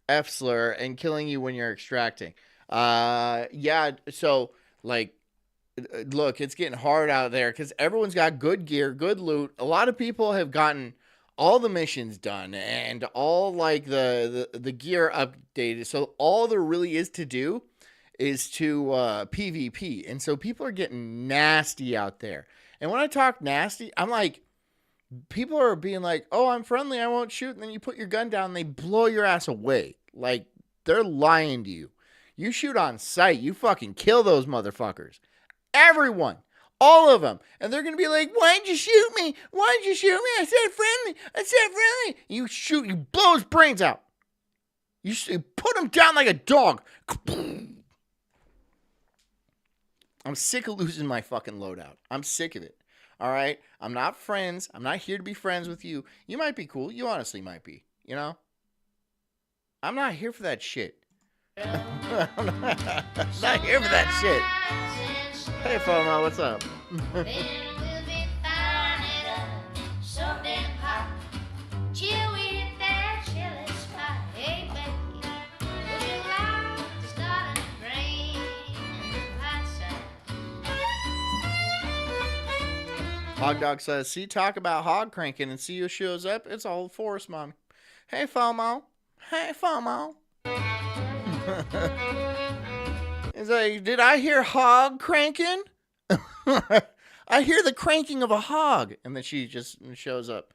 F slur and killing you when you're extracting. Yeah, so like, look, it's getting hard out there because everyone's got good gear, good loot. A lot of people have gotten all the missions done and all like the gear updated. So all there really is to do is to PvP. And so people are getting nasty out there. And when I talk nasty, I'm like, people are being like, oh, I'm friendly, I won't shoot. And then you put your gun down and they blow your ass away. Like, they're lying to you. You shoot on sight. You fucking kill those motherfuckers. Everyone. All of them. And they're going to be like, why'd you shoot me? Why'd you shoot me? I said friendly. I said friendly. You shoot. You blow his brains out. You put him down like a dog. I'm sick of losing my fucking loadout. I'm sick of it. All right? I'm not friends. I'm not here to be friends with you. You might be cool. You honestly might be. You know? I'm not here for that shit. I'm not here for that shit. Hey, FOMO, what's up? Hog Dog says, see, talk about hog cranking and see who shows up. It's old Forest Mom. Hey, FOMO. Hey, FOMO. It's like, did I hear hog cranking? I hear the cranking of a hog. And then she just shows up.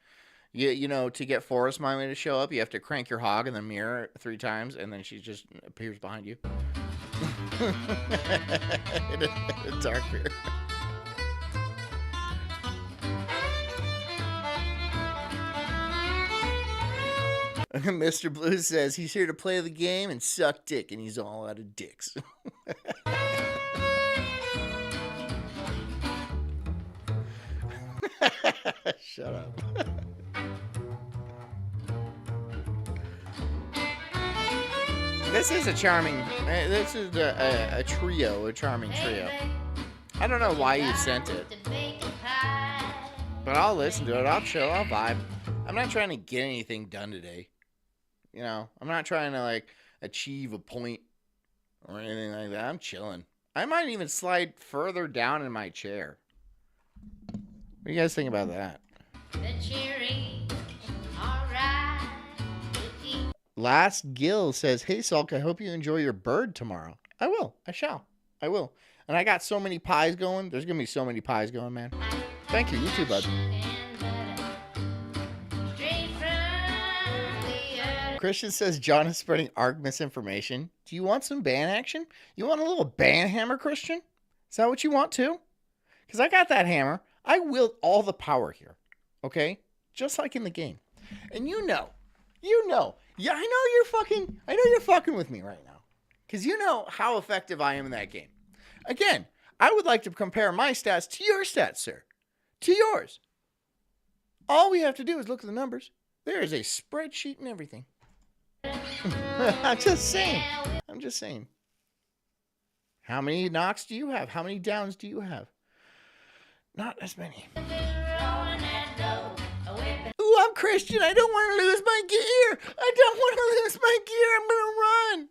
You know, to get Forest Mommy to show up, you have to crank your hog in the mirror 3 times, and then she just appears behind you. Dark beer. Mr. Blue says he's here to play the game and suck dick, and he's all out of dicks. Shut up. This is a charming, this is a trio, a charming trio. I don't know why you sent it, but I'll listen to it. I'll chill, I'll vibe. I'm not trying to get anything done today. You know, I'm not trying to, like, achieve a point or anything like that. I'm chilling. I might even slide further down in my chair. What do you guys think about that? Last Gill says, hey, Sulk, I hope you enjoy your bird tomorrow. I will. I shall. I will. And I got so many pies going. There's going to be so many pies going, man. Thank you. You too, bud. Christian says John is spreading ARC misinformation. Do you want some ban action? You want a little ban hammer, Christian? Is that what you want too? Because I got that hammer. I wield all the power here. Okay? Just like in the game. And you know. Yeah, I know you're fucking with me right now. Because you know how effective I am in that game. Again, I would like to compare my stats to your stats, sir. To yours. All we have to do is look at the numbers. There is a spreadsheet and everything. I'm just saying. How many knocks do you have? How many downs do you have? Not as many. Ooh, I'm Christian. I don't want to lose my gear. I'm going to run.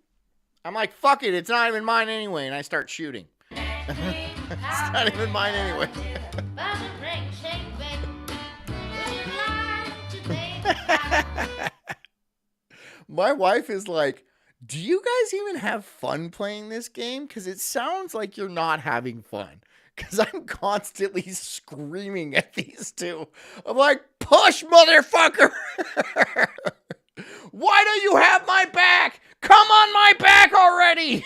I'm like, fuck it. It's not even mine anyway. And I start shooting. It's not even mine anyway. My wife is like, do you guys even have fun playing this game? Because it sounds like you're not having fun. Because I'm constantly screaming at these two. I'm like, push, motherfucker! Why don't you have my back? Come on my back already!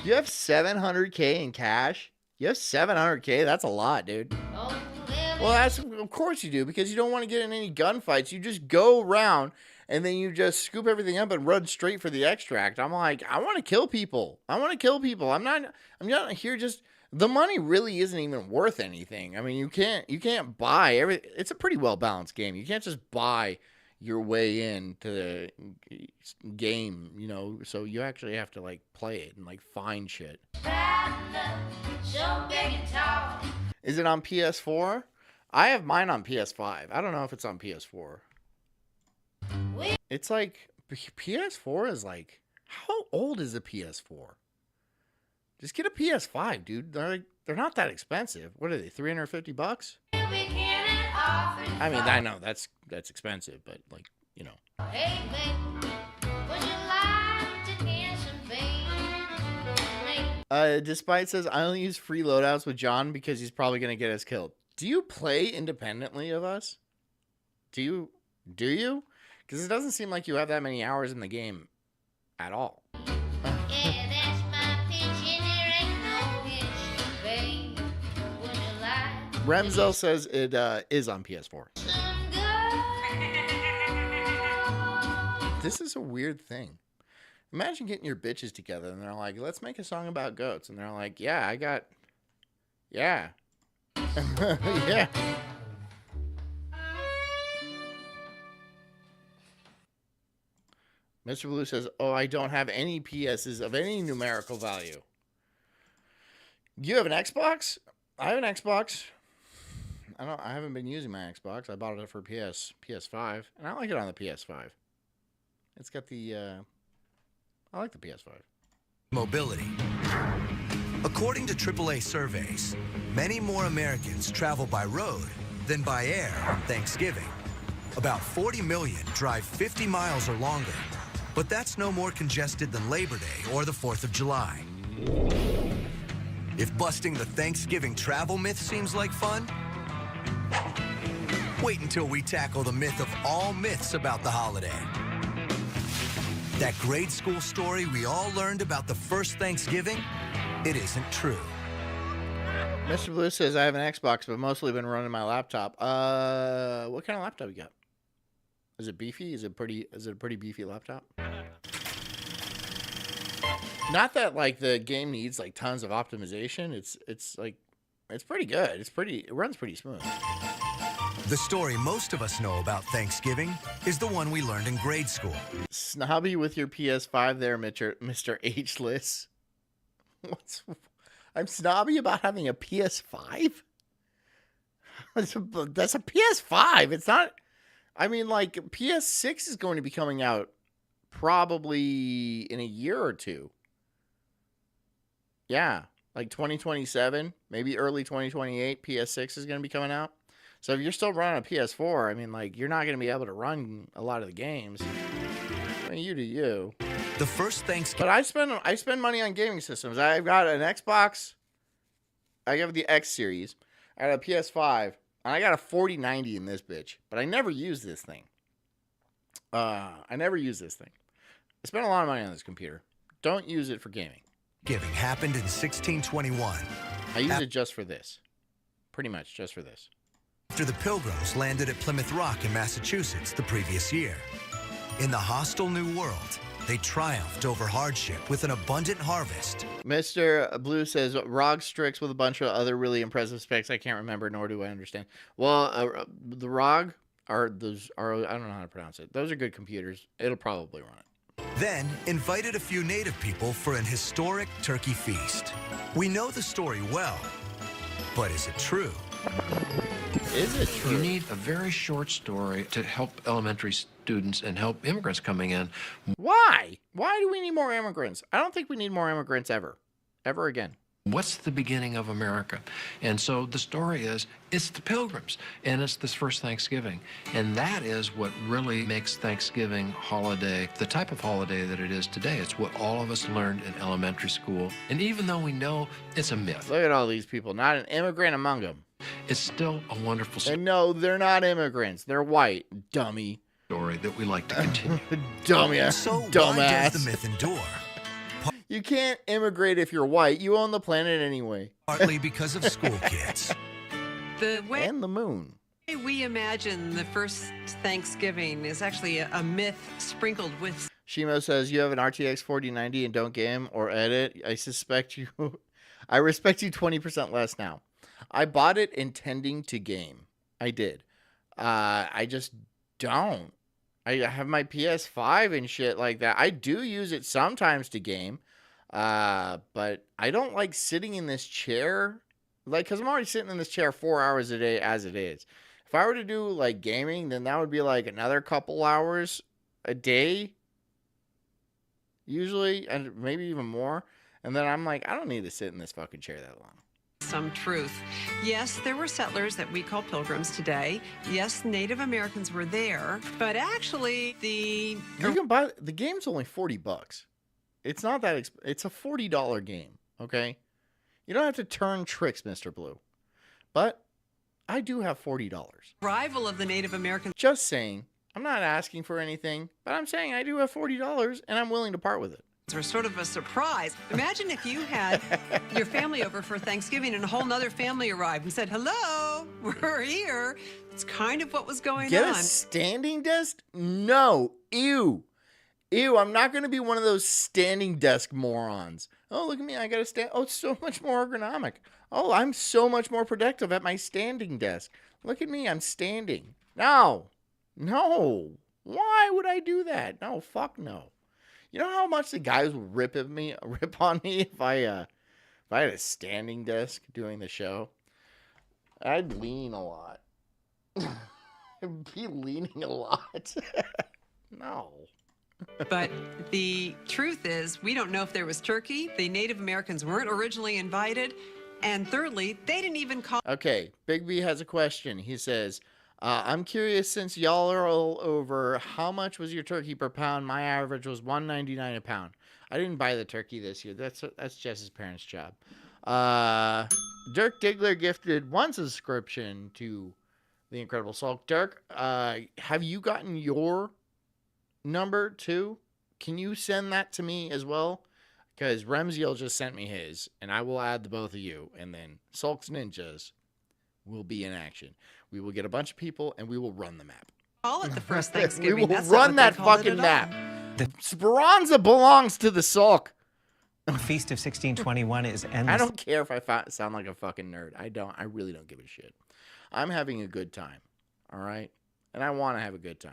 You have 700K in cash? You have 700K? That's a lot, dude. Well, that's, of course you do, because you don't want to get in any gunfights. You just go around, and then you just scoop everything up and run straight for the extract. I'm like, I want to kill people. I'm not here just... The money really isn't even worth anything. I mean, you can't buy everything. It's a pretty well-balanced game. You can't just buy your way into the game, you know, so you actually have to, like, play it and, like, find shit. Is it on PS4? I have mine on PS5. I don't know if it's on PS4. It's like, PS4 is like, how old is a PS4? Just get a PS5, dude. They're not that expensive. What are they, $350? I mean, I know that's expensive, but, like, you know. Hey, babe, would you like to get some Despite says, I only use free loadouts with John because he's probably going to get us killed. Do you play independently of us? Do you? Because it doesn't seem like you have that many hours in the game at all. Yeah, that's my pitch, and there ain't no hitch, babe. Wouldn't you like Remzel says it is on PS4. some good? This is a weird thing. Imagine getting your bitches together and they're like, let's make a song about goats. And they're like, yeah, yeah. Yeah. Mr. Blue says, oh, I don't have any PSs of any numerical value. You have an Xbox? I have an Xbox. I haven't been using my Xbox. I bought it for PS5, and I like it on the PS5. It's got the I like the PS5. Mobility. According to AAA surveys, many more Americans travel by road than by air on Thanksgiving. About 40 million drive 50 miles or longer, but that's no more congested than Labor Day or the 4th of July. If busting the Thanksgiving travel myth seems like fun, wait until we tackle the myth of all myths about the holiday. That grade school story we all learned about the first Thanksgiving, it isn't true. Mr. Blue says I have an Xbox, but mostly been running my laptop. What kind of laptop you got? Is it beefy? Is it a pretty beefy laptop? Not that like the game needs like tons of optimization. It's like it's pretty good. It runs pretty smooth. The story most of us know about Thanksgiving is the one we learned in grade school. Snobby with your PS5 there, Mr. H-less. I'm snobby about having a PS5? That's a PS5. It's not... I mean, like, PS6 is going to be coming out probably in a year or two. Yeah, like 2027, maybe early 2028, PS6 is going to be coming out. So if you're still running a PS4, I mean, like, you're not going to be able to run a lot of the games. I mean, you do you. The first Thanksgiving... But I spend money on gaming systems. I've got an Xbox. I have the X series. I got a PS5. And I got a 4090 in this bitch. But I never use this thing. I spent a lot of money on this computer. Don't use it for gaming. Giving happened in 1621. I use it just for this. Pretty much just for this. After the Pilgrims landed at Plymouth Rock in Massachusetts the previous year. In the hostile New World, they triumphed over hardship with an abundant harvest. Mr. Blue says ROG Strix with a bunch of other really impressive specs I can't remember, nor do I understand. Well, the ROG I don't know how to pronounce it. Those are good computers. It'll probably run it. Then invited a few native people for an historic turkey feast. We know the story well, but is it true? Is it true? You need a very short story to help elementary students and help immigrants coming in. Why? Why do we need more immigrants? I don't think we need more immigrants ever again. What's the beginning of America? And so the story is, it's the Pilgrims, and it's this first Thanksgiving. And that is what really makes Thanksgiving holiday the type of holiday that it is today. It's what all of us learned in elementary school. And even though we know it's a myth. Look at all these people, not an immigrant among them. It's still a wonderful story. And no, they're not immigrants. They're white, dummy. Story that we like to continue. Dumbass. So dumbass. why does the myth endure? You can't immigrate if you're white. You own the planet anyway. Partly because of school kids. The way And the moon. we imagine the first Thanksgiving is actually a myth sprinkled with... Shimo says, you have an RTX 4090 and don't game or edit. I respect you 20% less now. I bought it intending to game. I did. I just don't. I have my PS5 and shit like that. I do use it sometimes to game. But I don't like sitting in this chair. Like, because I'm already sitting in this chair 4 hours a day as it is. If I were to do, like, gaming, then that would be, like, another couple hours a day. Usually, and maybe even more. And then I'm like, I don't need to sit in this fucking chair that long. Some truth. Yes, there were settlers that we call pilgrims today. Yes, Native Americans were there, but actually you can buy the game's only $40. It's not that it's a $40 game, okay? You don't have to turn tricks, Mr. Blue. But I do have $40. Arrival of the Native Americans Just saying. I'm not asking for anything, but I'm saying I do have $40 and I'm willing to part with it. were sort of a surprise. Imagine if you had your family over for Thanksgiving and a whole nother family arrived and said, hello, we're here. It's kind of what was going Get on. a standing desk? No. Ew. Ew, I'm not going to be one of those standing desk morons. Oh, look at me. I got to stand. Oh, it's so much more ergonomic. Oh, I'm so much more productive at my standing desk. Look at me. I'm standing. No. No. Why would I do that? No, fuck no. You know how much the guys would rip on me if I had a standing desk doing the show? I'd lean a lot. I'd be leaning a lot. No. But the truth is, we don't know if there was turkey. The Native Americans weren't originally invited. And thirdly, they didn't even call. Okay, Big B has a question. He says, I'm curious, since y'all are all over, how much was your turkey per pound? My average was $1.99 a pound. I didn't buy the turkey this year. That's Jess's parents' job. Dirk Diggler gifted one subscription to the Incredible Sulk. Dirk, have you gotten your number too? Can you send that to me as well? Because Remziel just sent me his, and I will add the both of you, and then Sulk's Ninjas will be in action. We will get a bunch of people, and we will run the map. Call it the first Thanksgiving. We will That's not run what that they called it fucking at all. map. Speranza belongs to the Sulk. The Feast of 1621 is endless. I don't care if I sound like a fucking nerd. I really don't give a shit. I'm having a good time, all right? And I want to have a good time.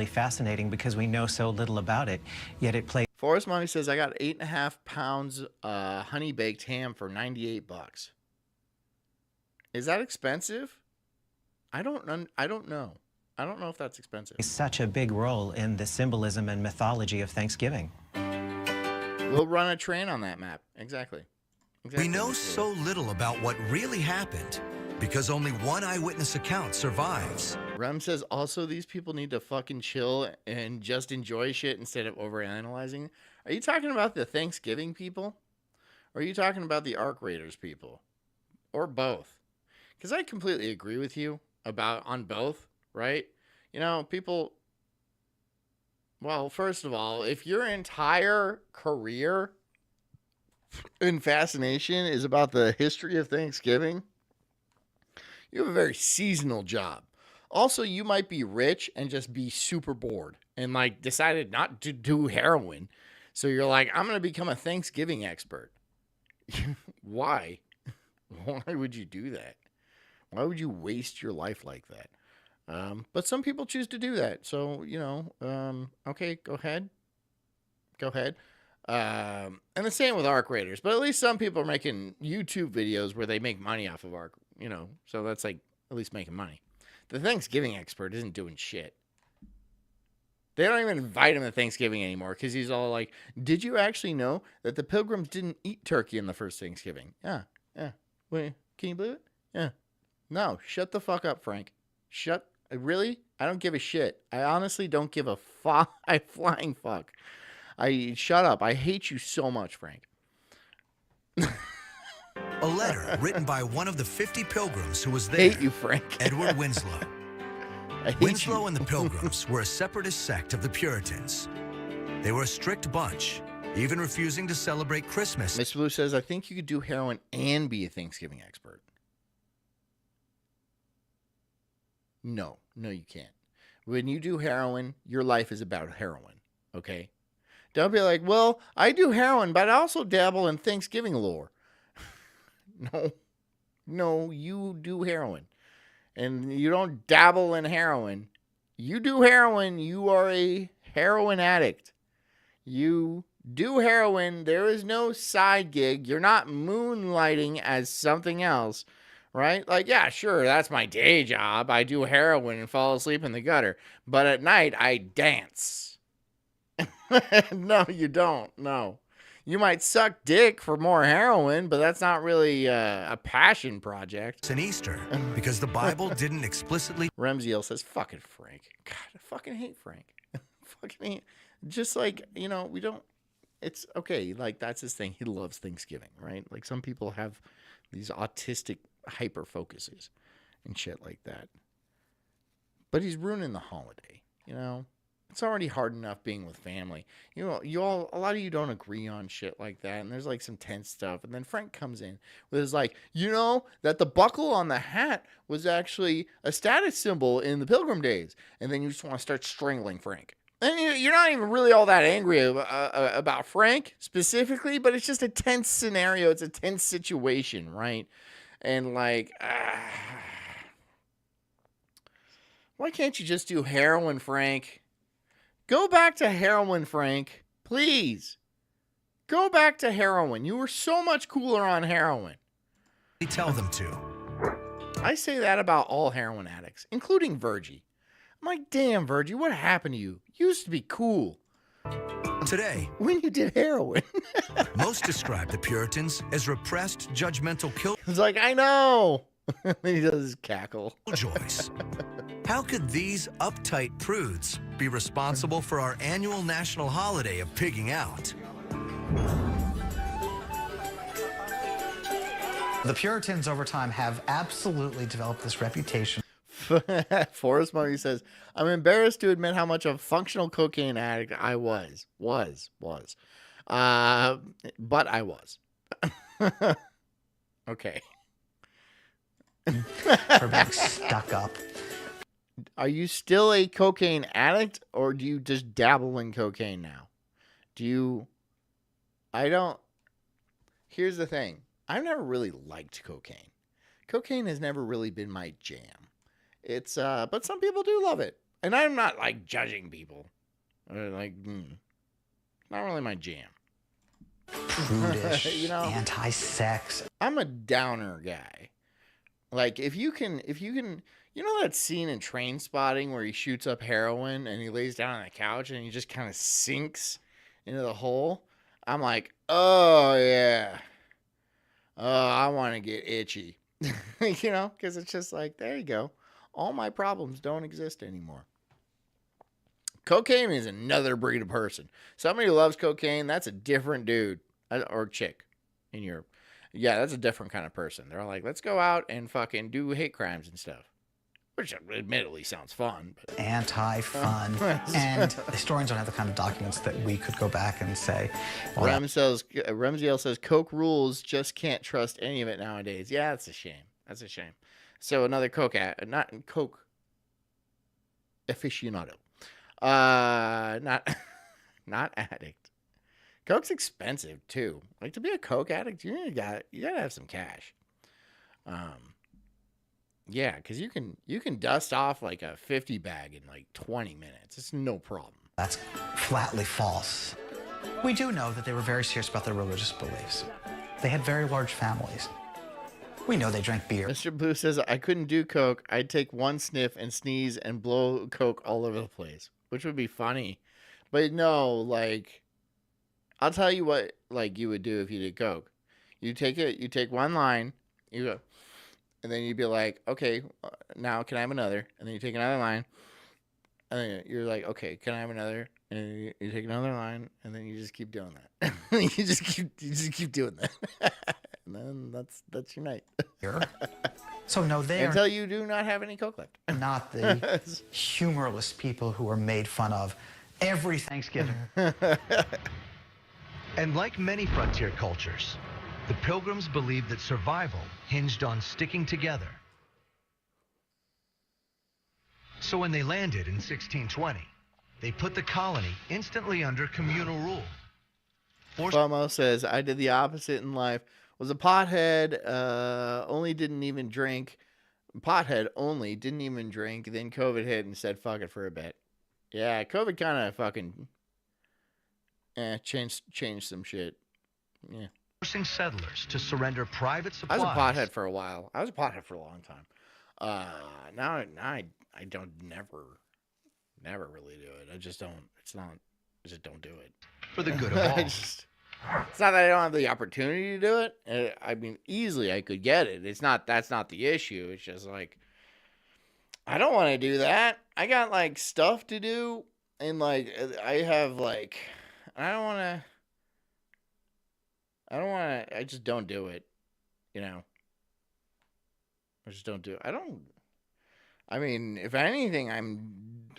Fascinating because we know so little about it, yet it plays. Forrest Money says, I got 8.5 pounds honey baked ham for $98. Is that expensive? I don't know. I don't know if that's expensive. Such a big role in the symbolism and mythology of Thanksgiving. We'll run a train on that map. Exactly. We know so little about what really happened because only one eyewitness account survives. Rem says, also, these people need to fucking chill and just enjoy shit instead of overanalyzing. Are you talking about the Thanksgiving people? Or are you talking about the Ark Raiders people? Or both? Because I completely agree with you on both, right? You know, people... Well, first of all, if your entire career in fascination is about the history of Thanksgiving, you have a very seasonal job. Also, you might be rich and just be super bored and like decided not to do heroin. So you're like, I'm going to become a Thanksgiving expert. Why? Why would you do that? Why would you waste your life like that? But some people choose to do that. So, you know, okay, go ahead. Go ahead. And the same with Ark Raiders. But at least some people are making YouTube videos where they make money off of Ark, you know. So that's like at least making money. The Thanksgiving expert isn't doing shit. They don't even invite him to Thanksgiving anymore because he's all like, did you actually know that the Pilgrims didn't eat turkey in the first Thanksgiving? Yeah. Wait, can you believe it? Yeah. No, shut the fuck up, Frank. Really? I don't give a shit. I honestly don't give a flying fuck. Shut up. I hate you so much, Frank. A letter written by one of the 50 pilgrims who was there. Hate you, Frank. Edward Winslow. I hate Winslow you. and the Pilgrims were a separatist sect of the Puritans. They were a strict bunch, even refusing to celebrate Christmas. Miss Blue says, I think you could do heroin and be a Thanksgiving expert. No, you can't. When you do heroin, your life is about heroin, okay? Don't be like, well, I do heroin, but I also dabble in Thanksgiving lore. No, you do heroin. And you don't dabble in heroin. You do heroin, you are a heroin addict. You do heroin, there is no side gig. You're not moonlighting as something else, right? Like, yeah, sure, that's my day job. I do heroin and fall asleep in the gutter. But at night, I dance. No, you don't. No. You might suck dick for more heroin, but that's not really a passion project. It's an Easter because the Bible didn't explicitly. Remziel says, fucking Frank. God, I fucking hate Frank. Fucking hate. Just like, you know, we don't. It's okay. Like, that's his thing. He loves Thanksgiving, right? Like, some people have these autistic hyper focuses. and shit like that. But he's ruining the holiday, you know? It's already hard enough being with family. You know, a lot of you don't agree on shit like that, and there's like some tense stuff. And then Frank comes in with his like, you know, that the buckle on the hat was actually a status symbol in the Pilgrim days. And then you just want to start strangling Frank. And you're not even really all that angry about Frank specifically, but it's just a tense scenario. It's a tense situation, right? And like, why can't you just do heroin, Frank? Go back to heroin, Frank. Please. Go back to heroin. You were so much cooler on heroin. They tell them to. I say that about all heroin addicts, including Virgie. I'm like, damn, Virgie, what happened to you? You used to be cool. Today, when you did heroin. most describe the Puritans as repressed, judgmental killjoys. It's like, I know. He does his cackle. How could these uptight prudes be responsible for our annual national holiday of pigging out? The Puritans over time have absolutely developed this reputation. Forrest Murray says, I'm embarrassed to admit how much of a functional cocaine addict I was. But I was. Okay. For being stuck up. Are you still a cocaine addict, or do you just dabble in cocaine now? Here's the thing. I've never really liked cocaine. Cocaine has never really been my jam. It's, but some people do love it. And I'm not, like, judging people. Not really my jam. Prudish, you know? anti-sex. I'm a downer guy. Like, if you can, you know that scene in Train Spotting where he shoots up heroin and he lays down on the couch and he just kind of sinks into the hole? I'm like, oh, yeah. Oh, I want to get itchy. You know, because it's just like, there you go. All my problems don't exist anymore. Cocaine is another breed of person. Somebody who loves cocaine, that's a different dude or chick in your... Yeah, that's a different kind of person. They're like, let's go out and fucking do hate crimes and stuff. Which admittedly sounds fun. But... Anti-fun. And historians don't have the kind of documents that we could go back and say... Well, Remziel says, Coke rules, just can't trust any of it nowadays. Yeah, that's a shame. That's a shame. So another Coke aficionado. Not addict. Coke's expensive too. Like, to be a Coke addict, you gotta have some cash. Yeah, because you can dust off like a 50 bag in like 20 minutes. It's no problem. That's flatly false. We do know that they were very serious about their religious beliefs. They had very large families. We know they drank beer. Mr. Blue says, I couldn't do Coke. I'd take one sniff and sneeze and blow Coke all over the place, which would be funny. But no, like, I'll tell you what, like, you would do if you did Coke. You take one line, you go, and then you'd be like, okay, now can I have another? And then you take another line, and then you're like, okay, can I have another? And you take another line, and then you just keep doing that. you just keep doing that. And then that's your night. So no, they are... Until you do not have any Coke left. Not the humorless people who are made fun of every Thanksgiving. And like many frontier cultures, the Pilgrims believed that survival hinged on sticking together. So when they landed in 1620, they put the colony instantly under communal rule. FOMO says, I did the opposite in life. Was a pothead, only didn't even drink. Pothead only, didn't even drink. Then COVID hit and said, fuck it for a bit. Yeah, COVID kind of fucking changed some shit. Yeah. Forcing settlers to surrender private supplies. I was a pothead for a while. I was a pothead for a long time. Now I don't never really do it. I just don't. I just don't do it. For the good of all. It's not that I don't have the opportunity to do it. I mean, easily I could get it. That's not the issue. It's just like, I don't want to do that. I got like stuff to do, and like I have like, I just don't do it. You know, I just don't do it. I mean, if anything,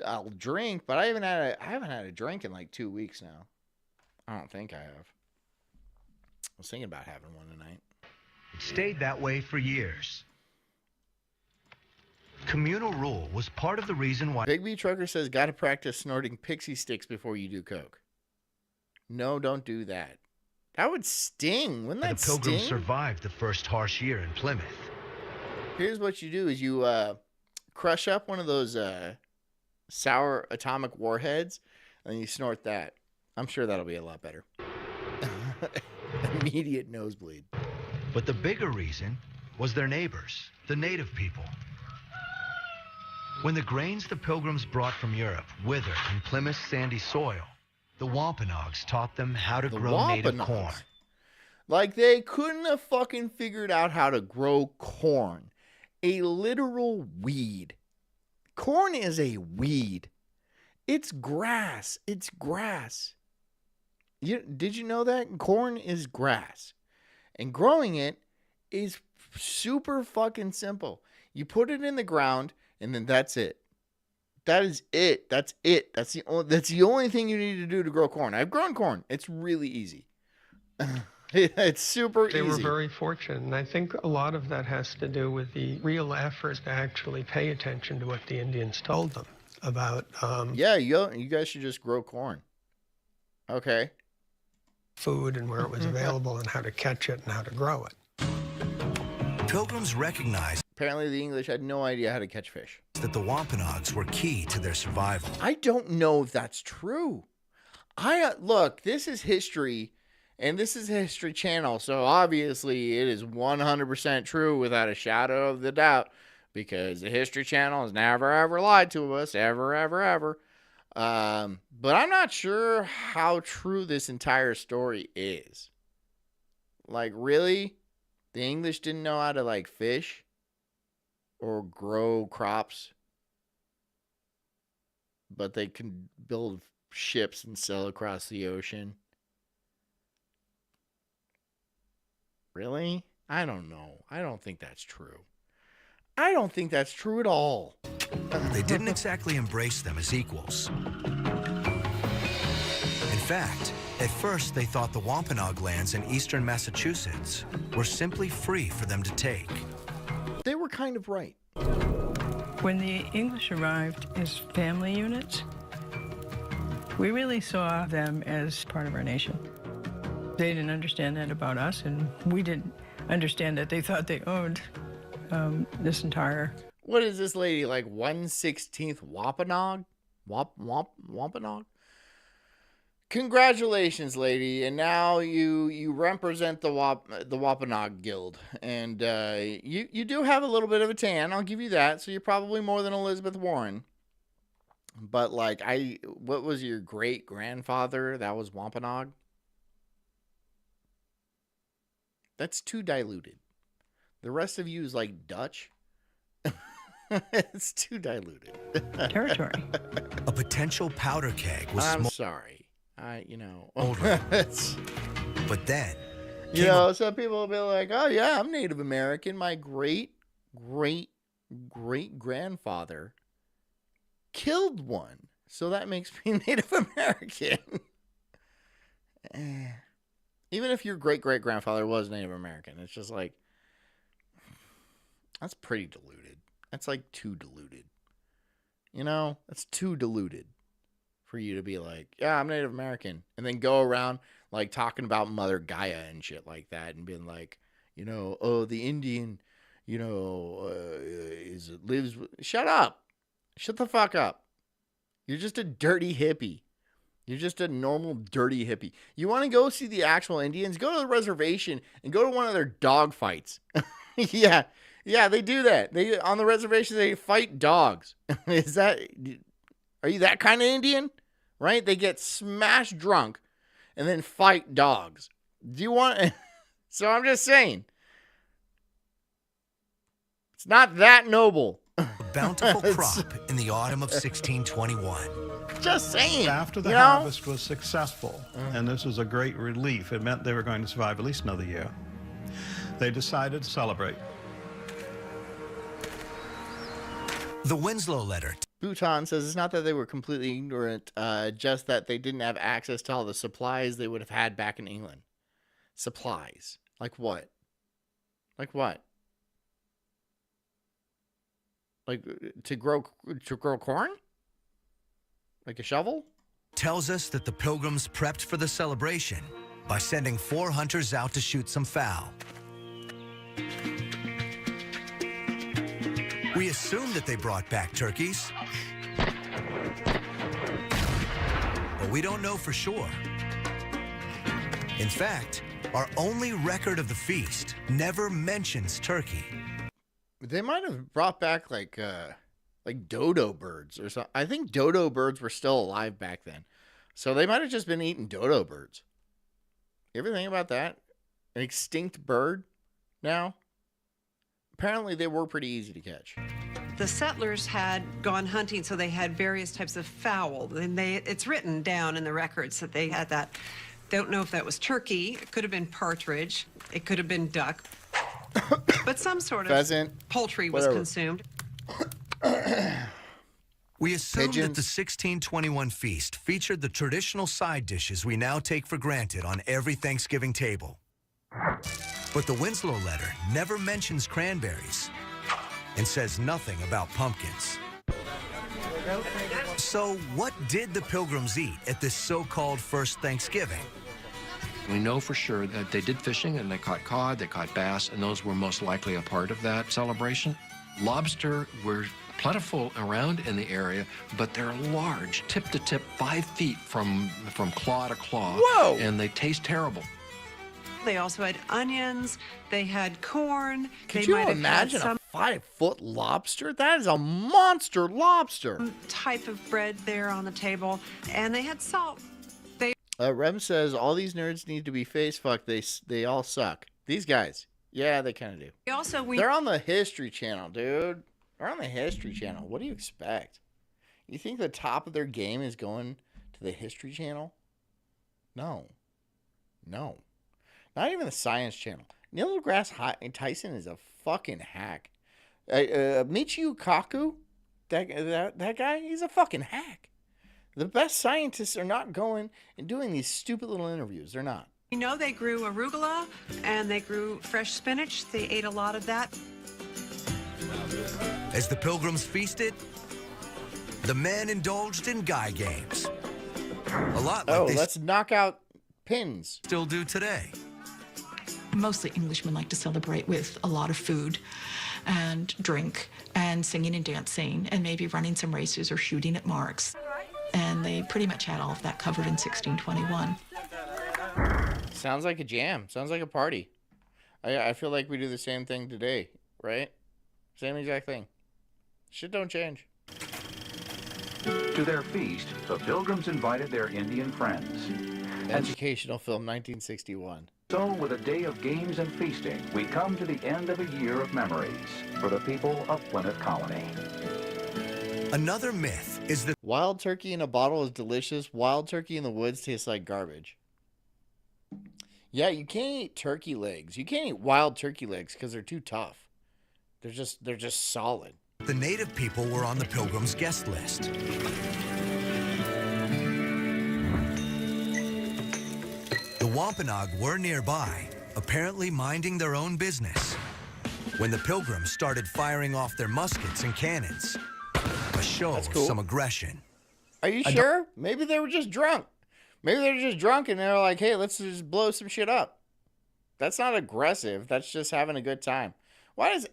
I'll drink, but I haven't had a drink in like 2 weeks now. I don't think I have. I was thinking about having one tonight. It stayed that way for years. Communal rule was part of the reason why... Big B Trucker says, gotta practice snorting pixie sticks before you do coke. No, don't do that. That would sting. Wouldn't that sting? The Pilgrims survived the first harsh year in Plymouth. Here's what you do is you crush up one of those sour atomic warheads, and you snort that. I'm sure that'll be a lot better. Immediate nosebleed. But the bigger reason was their neighbors, the native people. When the grains the Pilgrims brought from Europe withered in Plymouth's sandy soil, the Wampanoags taught them how to grow native corn. Like, they couldn't have fucking figured out how to grow corn. A literal weed. Corn is a weed. It's grass. It's grass. Did you know that? Corn is grass. And growing it is super fucking simple. You put it in the ground, and then that's it. That is it. That's it. That's the only thing you need to do to grow corn. I've grown corn. It's really easy. It's super easy. They were very fortunate, and I think a lot of that has to do with the real effort to actually pay attention to what the Indians told them about... yeah, you guys should just grow corn. Okay. Food and where it was available and how to catch it and how to grow it. Pilgrims recognized... Apparently the English had no idea how to catch fish. ...that the Wampanoags were key to their survival. I don't know if that's true. Look, this is history... And this is a History Channel, so obviously it is 100% true without a shadow of the doubt, because the History Channel has never, ever lied to us, ever, ever, ever. But I'm not sure how true this entire story is. Like, really? The English didn't know how to, like, fish or grow crops, but they can build ships and sail across the ocean? Really? I don't know. I don't think that's true. I don't think that's true at all. They didn't exactly embrace them as equals. In fact, at first they thought the Wampanoag lands in eastern Massachusetts were simply free for them to take. They were kind of right. When the English arrived as family units, we really saw them as part of our nation. They didn't understand that about us, and we didn't understand that they thought they owned this entire... What is this lady, like 1/16th Wampanoag? Wampanoag? Congratulations, lady, and now you represent the Wampanoag Guild, and you do have a little bit of a tan, I'll give you that, so you're probably more than Elizabeth Warren. But, like, what was your great-grandfather that was Wampanoag? That's too diluted. The rest of you is like Dutch. It's too diluted. Territory. A potential powder keg was I'm sorry. older. But then... some people will be like, oh yeah, I'm Native American. My great-great-great-grandfather killed one. So that makes me Native American. Even if your great-great-grandfather was Native American, it's just like, that's pretty diluted. That's like too diluted. That's too diluted for you to be like, yeah, I'm Native American. And then go around like talking about Mother Gaia and shit like that and being like, oh, the Indian, lives. Shut up. Shut the fuck up. You're just a dirty hippie. You're just a normal, dirty hippie. You want to go see the actual Indians? Go to the reservation and go to one of their dog fights. Yeah, they do that. On the reservation, they fight dogs. Are you that kind of Indian? Right? They get smashed drunk and then fight dogs. Do you want... So I'm just saying. It's not that noble. A bountiful crop in the autumn of 1621. Just saying. After the harvest was successful, and this was a great relief, it meant they were going to survive at least another year, they decided to celebrate. The Winslow letter. Bhutan says it's not that they were completely ignorant, just that they didn't have access to all the supplies they would have had back in England. Supplies. Like what? Like what? Like to grow corn? Like a shovel? Tells us that the Pilgrims prepped for the celebration by sending 4 hunters out to shoot some fowl. We assume that they brought back turkeys, but we don't know for sure. In fact, our only record of the feast never mentions turkey. They might have brought back like dodo birds or something. I think dodo birds were still alive back then. So they might have just been eating dodo birds. You ever think about that? An extinct bird now? Apparently they were pretty easy to catch. The settlers had gone hunting, so they had various types of fowl. And it's written down in the records that they had that. Don't know if that was turkey. It could have been partridge. It could have been duck. But some sort of pheasant, poultry was consumed. We assume that Pigeons. the 1621 feast featured the traditional side dishes we now take for granted on every Thanksgiving table. But the Winslow letter never mentions cranberries and says nothing about pumpkins. So what did the Pilgrims eat at this so-called first Thanksgiving? We know for sure that they did fishing and they caught cod, they caught bass, and those were most likely a part of that celebration. Lobster were plentiful around in the area, but they're large, tip to tip, 5 feet from claw to claw. Whoa! And they taste terrible. They also had onions. They had corn. Could they you might have imagine had some a 5-foot lobster? That is a monster lobster. type of bread there on the table, and they had salt. Rem says all these nerds need to be face fucked. They all suck. These guys, yeah, they kind of do. They're on the History Channel, dude. They're on the History Channel. What do you expect? You think the top of their game is going to the History Channel? No. Not even the Science Channel. Neil deGrasse Tyson is a fucking hack. Michio Kaku, that guy, he's a fucking hack. The best scientists are not going and doing these stupid little interviews. They're not. You know, they grew arugula and they grew fresh spinach. They ate a lot of that. As the Pilgrims feasted, the men indulged in guy games. A lot like let's knock out pins. Still do today. Mostly Englishmen like to celebrate with a lot of food and drink and singing and dancing and maybe running some races or shooting at marks. And they pretty much had all of that covered in 1621. Sounds like a jam. Sounds like a party. I feel like we do the same thing today, right? Same exact thing. Shit don't change. To their feast, the Pilgrims invited their Indian friends. Educational film, 1961. So, with a day of games and feasting, we come to the end of a year of memories for the people of Plymouth Colony. Another myth is that wild turkey in a bottle is delicious. Wild turkey in the woods tastes like garbage. Yeah, you can't eat turkey legs. You can't eat wild turkey legs because they're too tough. They're just solid. the native people were on the Pilgrims' guest list. The Wampanoag were nearby, apparently minding their own business, when the Pilgrims started firing off their muskets and cannons. A show of some aggression. Are you sure? Maybe they were just drunk. Maybe they were just drunk and they were like, hey, let's just blow some shit up. That's not aggressive. That's just having a good time. Why does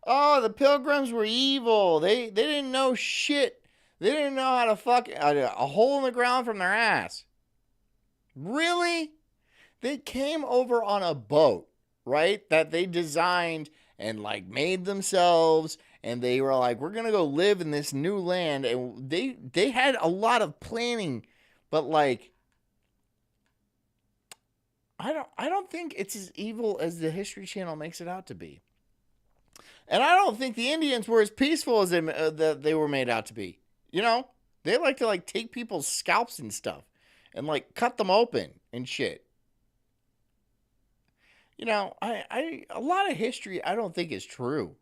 oh, the Pilgrims were evil. They didn't know shit. They didn't know how to fuck a hole in the ground from their ass. Really? They came over on a boat, right? That they designed and like made themselves, and they were like, we're gonna go live in this new land, and they had a lot of planning, but like I don't think it's as evil as the History Channel makes it out to be. And I don't think the Indians were as peaceful as they were made out to be. You know, they like to like take people's scalps and stuff and like cut them open and shit. You know, a lot of history I don't think is true.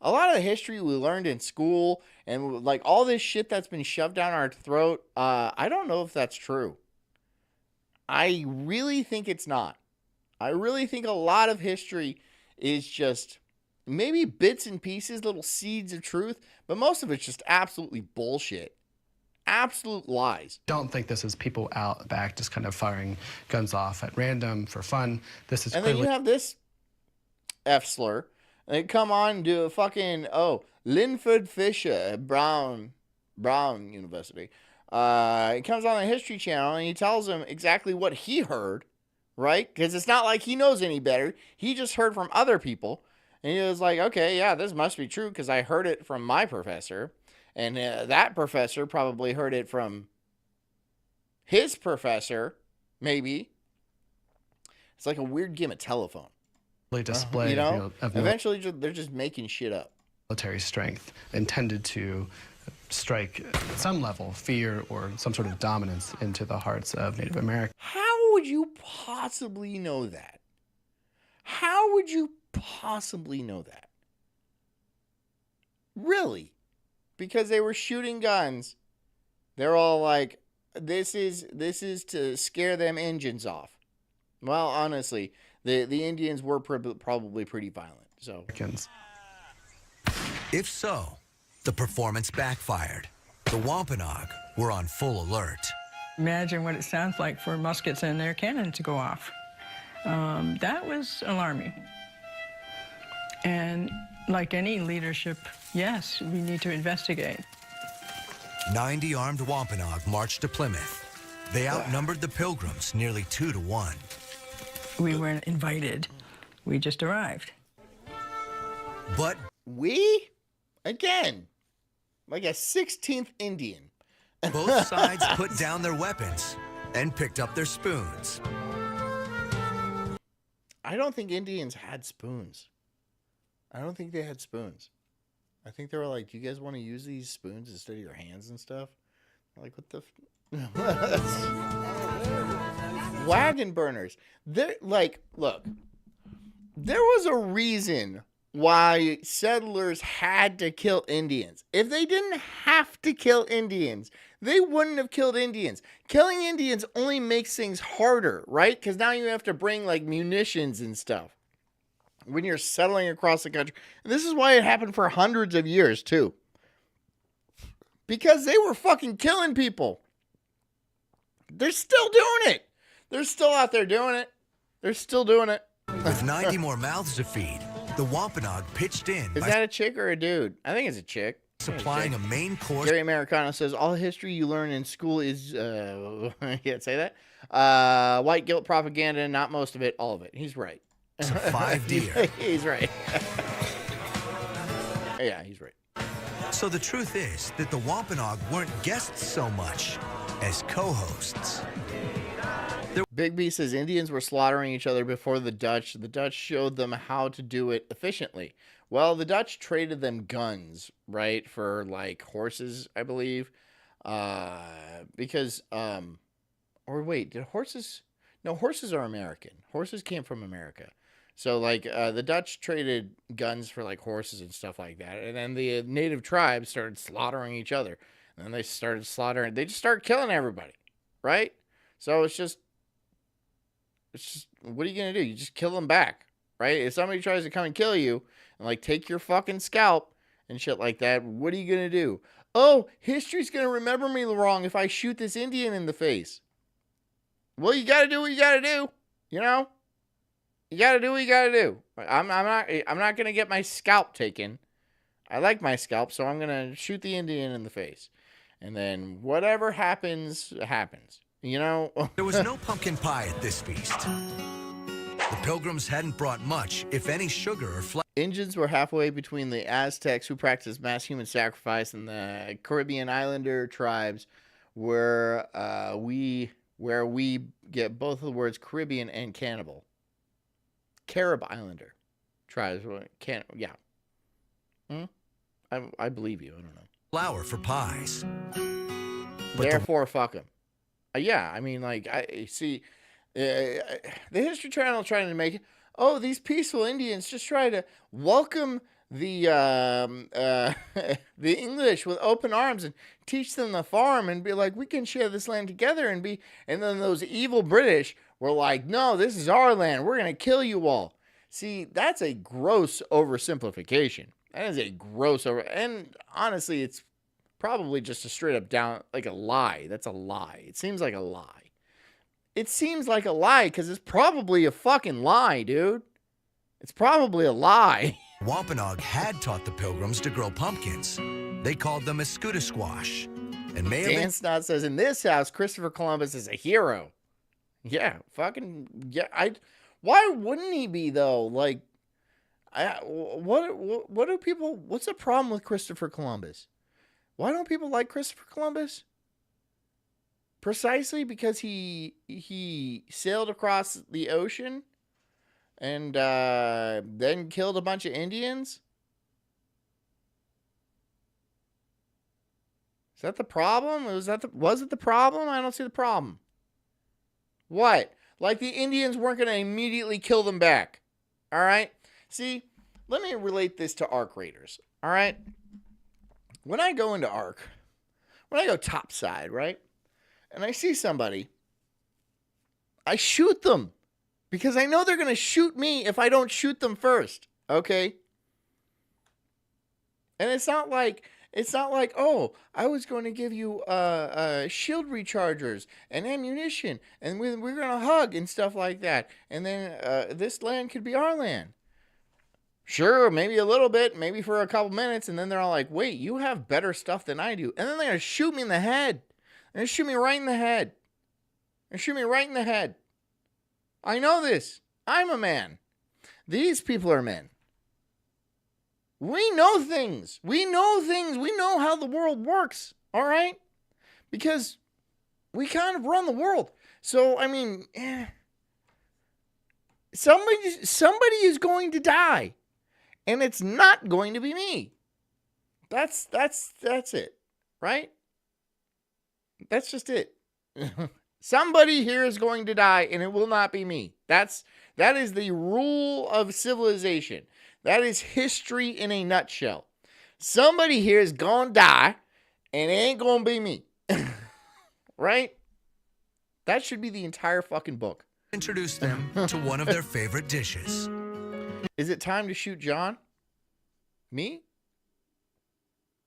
A lot of the history we learned in school and like all this shit that's been shoved down our throat, I don't know if that's true. I really think it's not. I really think a lot of history is just maybe bits and pieces, little seeds of truth, but most of it's just absolutely bullshit. Absolute lies. Don't think this is people out back just kind of firing guns off at random for fun. This is And clearly... then you have this F slur. They come on and do a fucking, Linford Fisher at Brown University. He comes on the History Channel and he tells them exactly what he heard, right? Because it's not like he knows any better. He just heard from other people. And he was like, okay, yeah, this must be true because I heard it from my professor. And that professor probably heard it from his professor, maybe. It's like a weird game of telephone. display you know? of Eventually, they're just making shit up. Military strength intended to strike at some level fear or some sort of dominance into the hearts of Native Americans. How would you possibly know that? How would you possibly know that? Really? Because they were shooting guns. They're all like, this is to scare them Indians off. Well, honestly, the Indians were probably pretty violent. So, if so, the performance backfired. The Wampanoag were on full alert. Imagine what it sounds like for muskets and their cannon to go off. That was alarming. And like any leadership, yes, we need to investigate. 90 armed Wampanoag marched to Plymouth. They outnumbered the Pilgrims nearly 2-1. We weren't invited. We just arrived. But we? Again, like a 16th Indian. Both sides put down their weapons and picked up their spoons. I don't think Indians had spoons. I don't think they had spoons. I think they were like, do you guys want to use these spoons instead of your hands and stuff? Like, what the... Wagon burners. They're like, look, there was a reason why settlers had to kill Indians. If they didn't have to kill Indians, they wouldn't have killed Indians. Killing Indians only makes things harder, right? Because now you have to bring like munitions and stuff when you're settling across the country. And this is why it happened for hundreds of years too. Because they were fucking killing people. They're still doing it. They're still out there doing it. They're still doing it. With 90 more mouths to feed, the Wampanoag pitched in. Is that a chick or a dude? I think it's a chick. Supplying a main course. Gary Americano says, all history you learn in school is, I can't say that. White guilt propaganda, not most of it, all of it. He's right. 5 deer. He's right. Yeah, he's right. So the truth is that the Wampanoag weren't guests so much as co-hosts. Big B says Indians were slaughtering each other before the Dutch. The Dutch showed them how to do it efficiently. Well, the Dutch traded them guns, right, for like horses, I believe. Because, or wait, did horses? No, horses are American. Horses came from America. So like the Dutch traded guns for like horses and stuff like that. And then the native tribes started slaughtering each other. And then they started slaughtering. They just started killing everybody, right? So it's just, what are you going to do? You just kill them back, right? If somebody tries to come and kill you and like take your fucking scalp and shit like that, what are you going to do? Oh, history's going to remember me wrong if I shoot this Indian in the face. Well, you got to do what you got to do, you know? You got to do what you got to do. I'm not going to get my scalp taken. I like my scalp, so I'm going to shoot the Indian in the face. And then whatever happens, happens. You know? There was no pumpkin pie at this feast. The Pilgrims hadn't brought much, if any, sugar or flour. Indians were halfway between the Aztecs, who practiced mass human sacrifice, and the Caribbean Islander tribes, where we get both of the words Caribbean and cannibal. Carib Islander tribes. Yeah. I believe you. I don't know. Flour for pies. Therefore, fuck them. Yeah, I mean, like, I see the History Channel trying to make it, oh, these peaceful Indians just try to welcome the English with open arms and teach them the farm and be like, we can share this land together and then those evil British were like, no, this is our land. We're going to kill you all. See, that's a gross oversimplification. That is a gross and honestly, it's probably just a straight up down, like a lie. That's a lie. It seems like a lie. It seems like a lie because it's probably a fucking lie, dude. It's probably a lie. Wampanoag had taught the Pilgrims to grow pumpkins. They called them escuda squash. And may have Dan been Snot says, in this house, Christopher Columbus is a hero. Yeah, fucking, yeah. Why wouldn't he be, though? Like, what do people, what's the problem with Christopher Columbus? Why don't people like Christopher Columbus? Precisely because he sailed across the ocean and then killed a bunch of Indians? Is that the problem? Was it the problem? I don't see the problem. What? Like the Indians weren't going to immediately kill them back. All right? See, let me relate this to Arc Raiders. All right? When I go into Arc, when I go topside, right? And I see somebody, I shoot them. Because I know they're going to shoot me if I don't shoot them first. Okay? And it's not like, oh, I was going to give you shield rechargers and ammunition, and we're going to hug and stuff like that. And then this land could be our land. Sure, maybe a little bit, maybe for a couple minutes, and then they're all like, wait, you have better stuff than I do. And then they're going to shoot me in the head. They're going to shoot me right in the head. They're shoot me right in the head. I know this. I'm a man. These people are men. We know things. We know things. We know how the world works. All right? Because we kind of run the world. So, I mean, somebody is going to die. And it's not going to be me. That's it. Right? That's just it. Somebody here is going to die, and it will not be me. That is the rule of civilization. That is history in a nutshell. Somebody here is going to die, and it ain't going to be me. Right? That should be the entire fucking book. Introduce them to one of their favorite dishes. Is it time to shoot John? Me?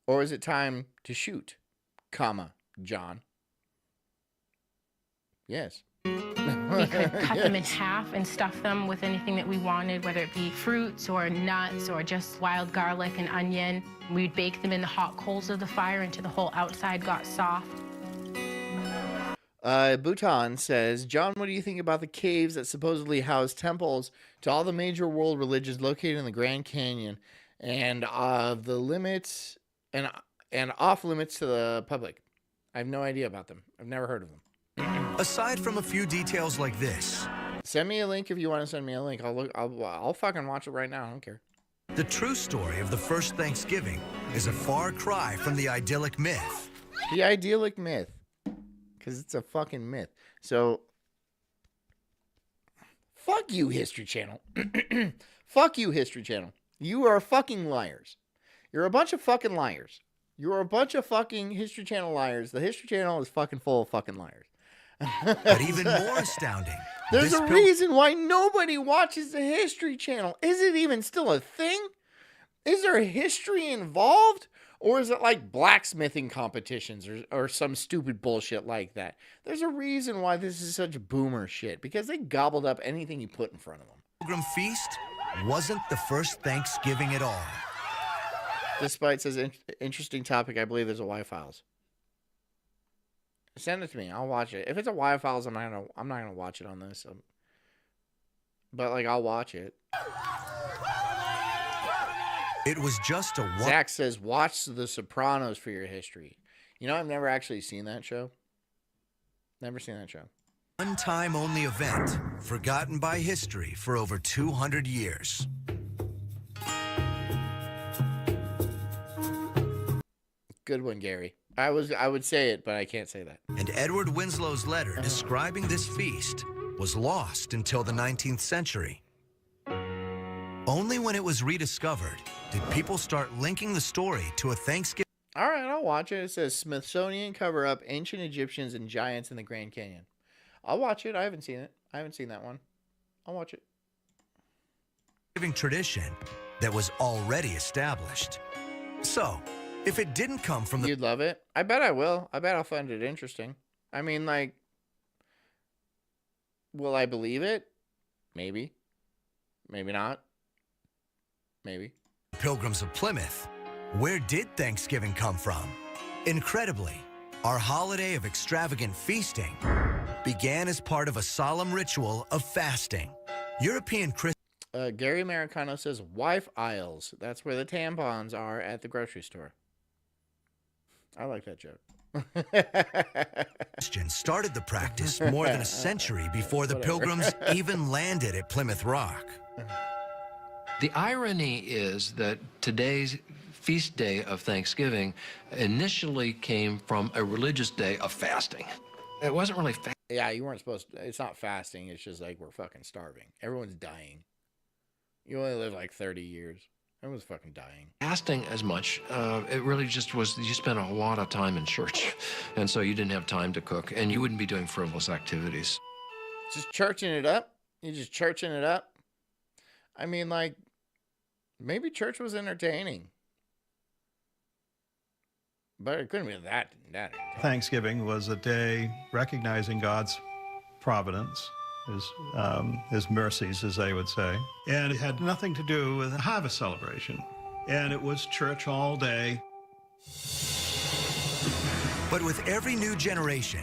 Or is it time to shoot, John? Yes. We could cut them in half and stuff them with anything that we wanted, whether it be fruits or nuts or just wild garlic and onion. We'd bake them in the hot coals of the fire until the whole outside got soft. Bhutan says, John, what do you think about the caves that supposedly house temples to all the major world religions located in the Grand Canyon and the limits and off limits to the public? I have no idea about them. I've never heard of them. Aside from a few details like this, send me a link if you want to send me a link. I'll fucking watch it right now. I don't care. The true story of the first Thanksgiving is a far cry from the idyllic myth. The idyllic myth. Because it's a fucking myth. So, fuck you, History Channel. Fuck you, History Channel. You are fucking liars. You're a bunch of fucking liars. You're a bunch of fucking History Channel liars. The History Channel is fucking full of fucking liars. But even more astounding, there's a reason why nobody watches the History Channel. Is it even still a thing? Is there history involved? Or is it like blacksmithing competitions or some stupid bullshit like that? There's a reason why this is such boomer shit. Because they gobbled up anything you put in front of them. Pilgrim Feast wasn't the first Thanksgiving at all. Despite says interesting topic, I believe there's a Y-Files. Send it to me. I'll watch it. If it's a Y-Files, I'm not gonna watch it on this. But like, I'll watch it. It was just a Zach says, watch The Sopranos for your history. You know, I've never actually seen that show. Never seen that show. One-time only event, forgotten by history for over 200 years. Good one, Gary. I would say it, but I can't say that. And Edward Winslow's letter describing this feast was lost until the 19th century. Only when it was rediscovered did people start linking the story to a Thanksgiving. All right, I'll watch it. It says Smithsonian cover up ancient Egyptians and giants in the Grand Canyon. I'll watch it. I haven't seen it. I haven't seen that one. I'll watch it. Tradition that was already established. So, if it didn't come from the... You'd love it. I bet I will. I bet I'll find it interesting. I mean, like, will I believe it? Maybe. Maybe not. Maybe. Pilgrims of Plymouth, where did Thanksgiving come from? Incredibly, our holiday of extravagant feasting began as part of a solemn ritual of fasting. European Christians. Gary Americano says wife aisles. That's where the tampons are at the grocery store. I like that joke. Christians started the practice more than a century before the Pilgrims even landed at Plymouth Rock. The irony is that today's feast day of Thanksgiving initially came from a religious day of fasting. It wasn't really fasting. Yeah, you weren't supposed to. It's not fasting. It's just like we're fucking starving. Everyone's dying. You only live like 30 years. Everyone's fucking dying. Fasting as much. It really just was, you spent a lot of time in church. And so you didn't have time to cook. And you wouldn't be doing frivolous activities. Just churching it up. You're just churching it up. I mean, like, maybe church was entertaining. But it couldn't be that entertaining. Thanksgiving was a day recognizing God's providence, his mercies, as they would say. And it had nothing to do with a harvest celebration. And it was church all day. But with every new generation,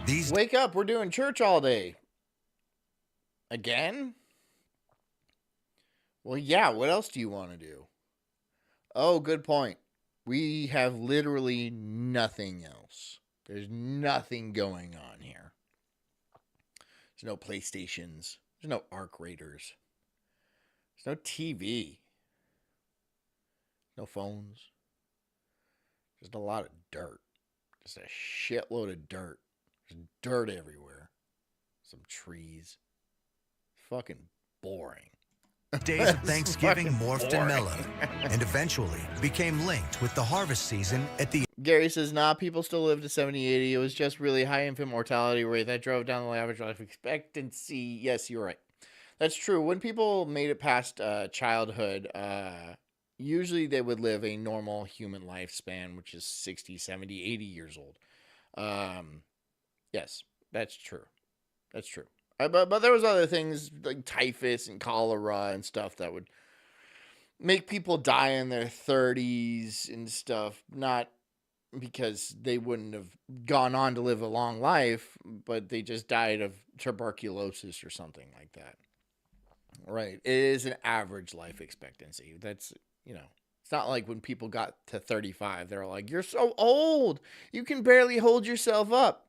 these... Wake up, we're doing church all day. Again? Well, yeah, what else do you want to do? Oh, good point. We have literally nothing else. There's nothing going on here. There's no PlayStations. There's no Arc Raiders. There's no TV. No phones. Just a lot of dirt. Just a shitload of dirt. There's dirt everywhere. Some trees. Fucking boring. Days of Thanksgiving morphed and mellowed, and eventually became linked with the harvest season at the... Gary says, nah, people still live to 70, 80. It was just really high infant mortality rate that drove down the average life expectancy. Yes, you're right. That's true. When people made it past childhood, usually they would live a normal human lifespan, which is 60, 70, 80 years old. Yes, that's true. That's true. But there was other things like typhus and cholera and stuff that would make people die in their 30s and stuff. Not because they wouldn't have gone on to live a long life, but they just died of tuberculosis or something like that. Right. It is an average life expectancy. That's, you know, it's not like when people got to 35, they're like, you're so old. You can barely hold yourself up.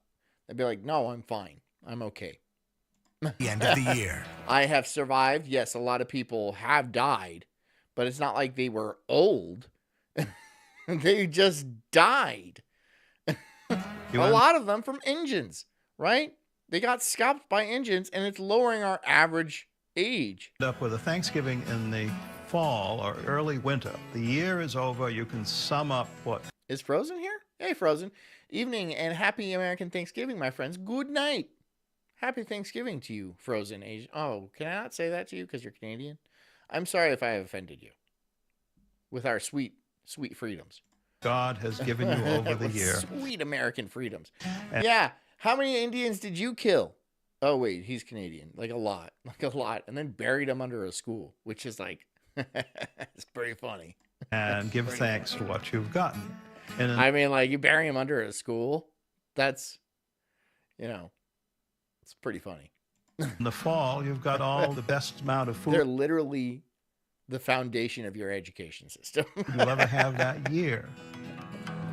They'd be like, no, I'm fine. I'm okay. The end of the year. I have survived. Yes, a lot of people have died, but it's not like they were old. They just died. A lot of them from engines, right? They got scalped by engines, and it's lowering our average age. Up with a Thanksgiving in the fall or early winter. The year is over. You can sum up what... Is Frozen here? Hey, Frozen. Evening and happy American Thanksgiving, my friends. Good night. Happy Thanksgiving to you, Frozen Asian. Oh, can I not say that to you because you're Canadian? I'm sorry if I have offended you with our sweet, sweet freedoms. God has given you over the year. Sweet American freedoms. Yeah. How many Indians did you kill? Oh, wait, he's Canadian. Like a lot. And then buried him under a school, which is like, it's pretty funny. And give thanks to what you've gotten. And I mean, like, you bury him under a school. That's, you know. It's pretty funny. In the fall, you've got all the best amount of food. They're literally the foundation of your education system. You'll ever have that year.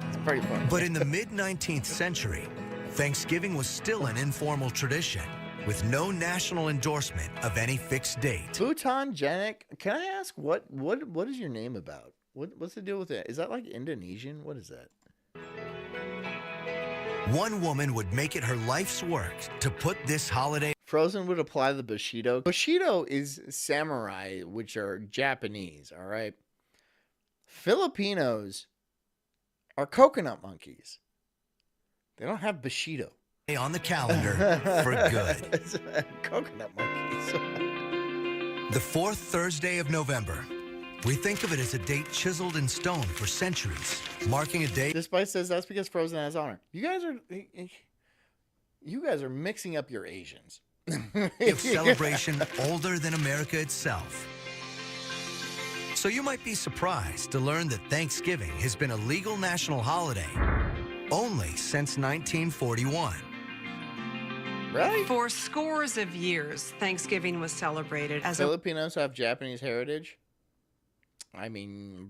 It's pretty funny. But in the mid-19th century, Thanksgiving was still an informal tradition with no national endorsement of any fixed date. Bhutan-genic. Can I ask what is your name about? What's the deal with it? Is that like Indonesian? What is that? One woman would make it her life's work to put this holiday... Frozen would apply the Bushido. Bushido is samurai, which are Japanese, all right? Filipinos are coconut monkeys. They don't have Bushido. On the calendar for good. Coconut monkeys. The fourth Thursday of November. We think of it as a date chiseled in stone for centuries, marking a day. This spice says that's because Frozen has honor. You guys are mixing up your Asians. Of celebration older than America itself. So you might be surprised to learn that Thanksgiving has been a legal national holiday only since 1941. Really? For scores of years, Thanksgiving was celebrated as Filipinos have Japanese heritage. I mean,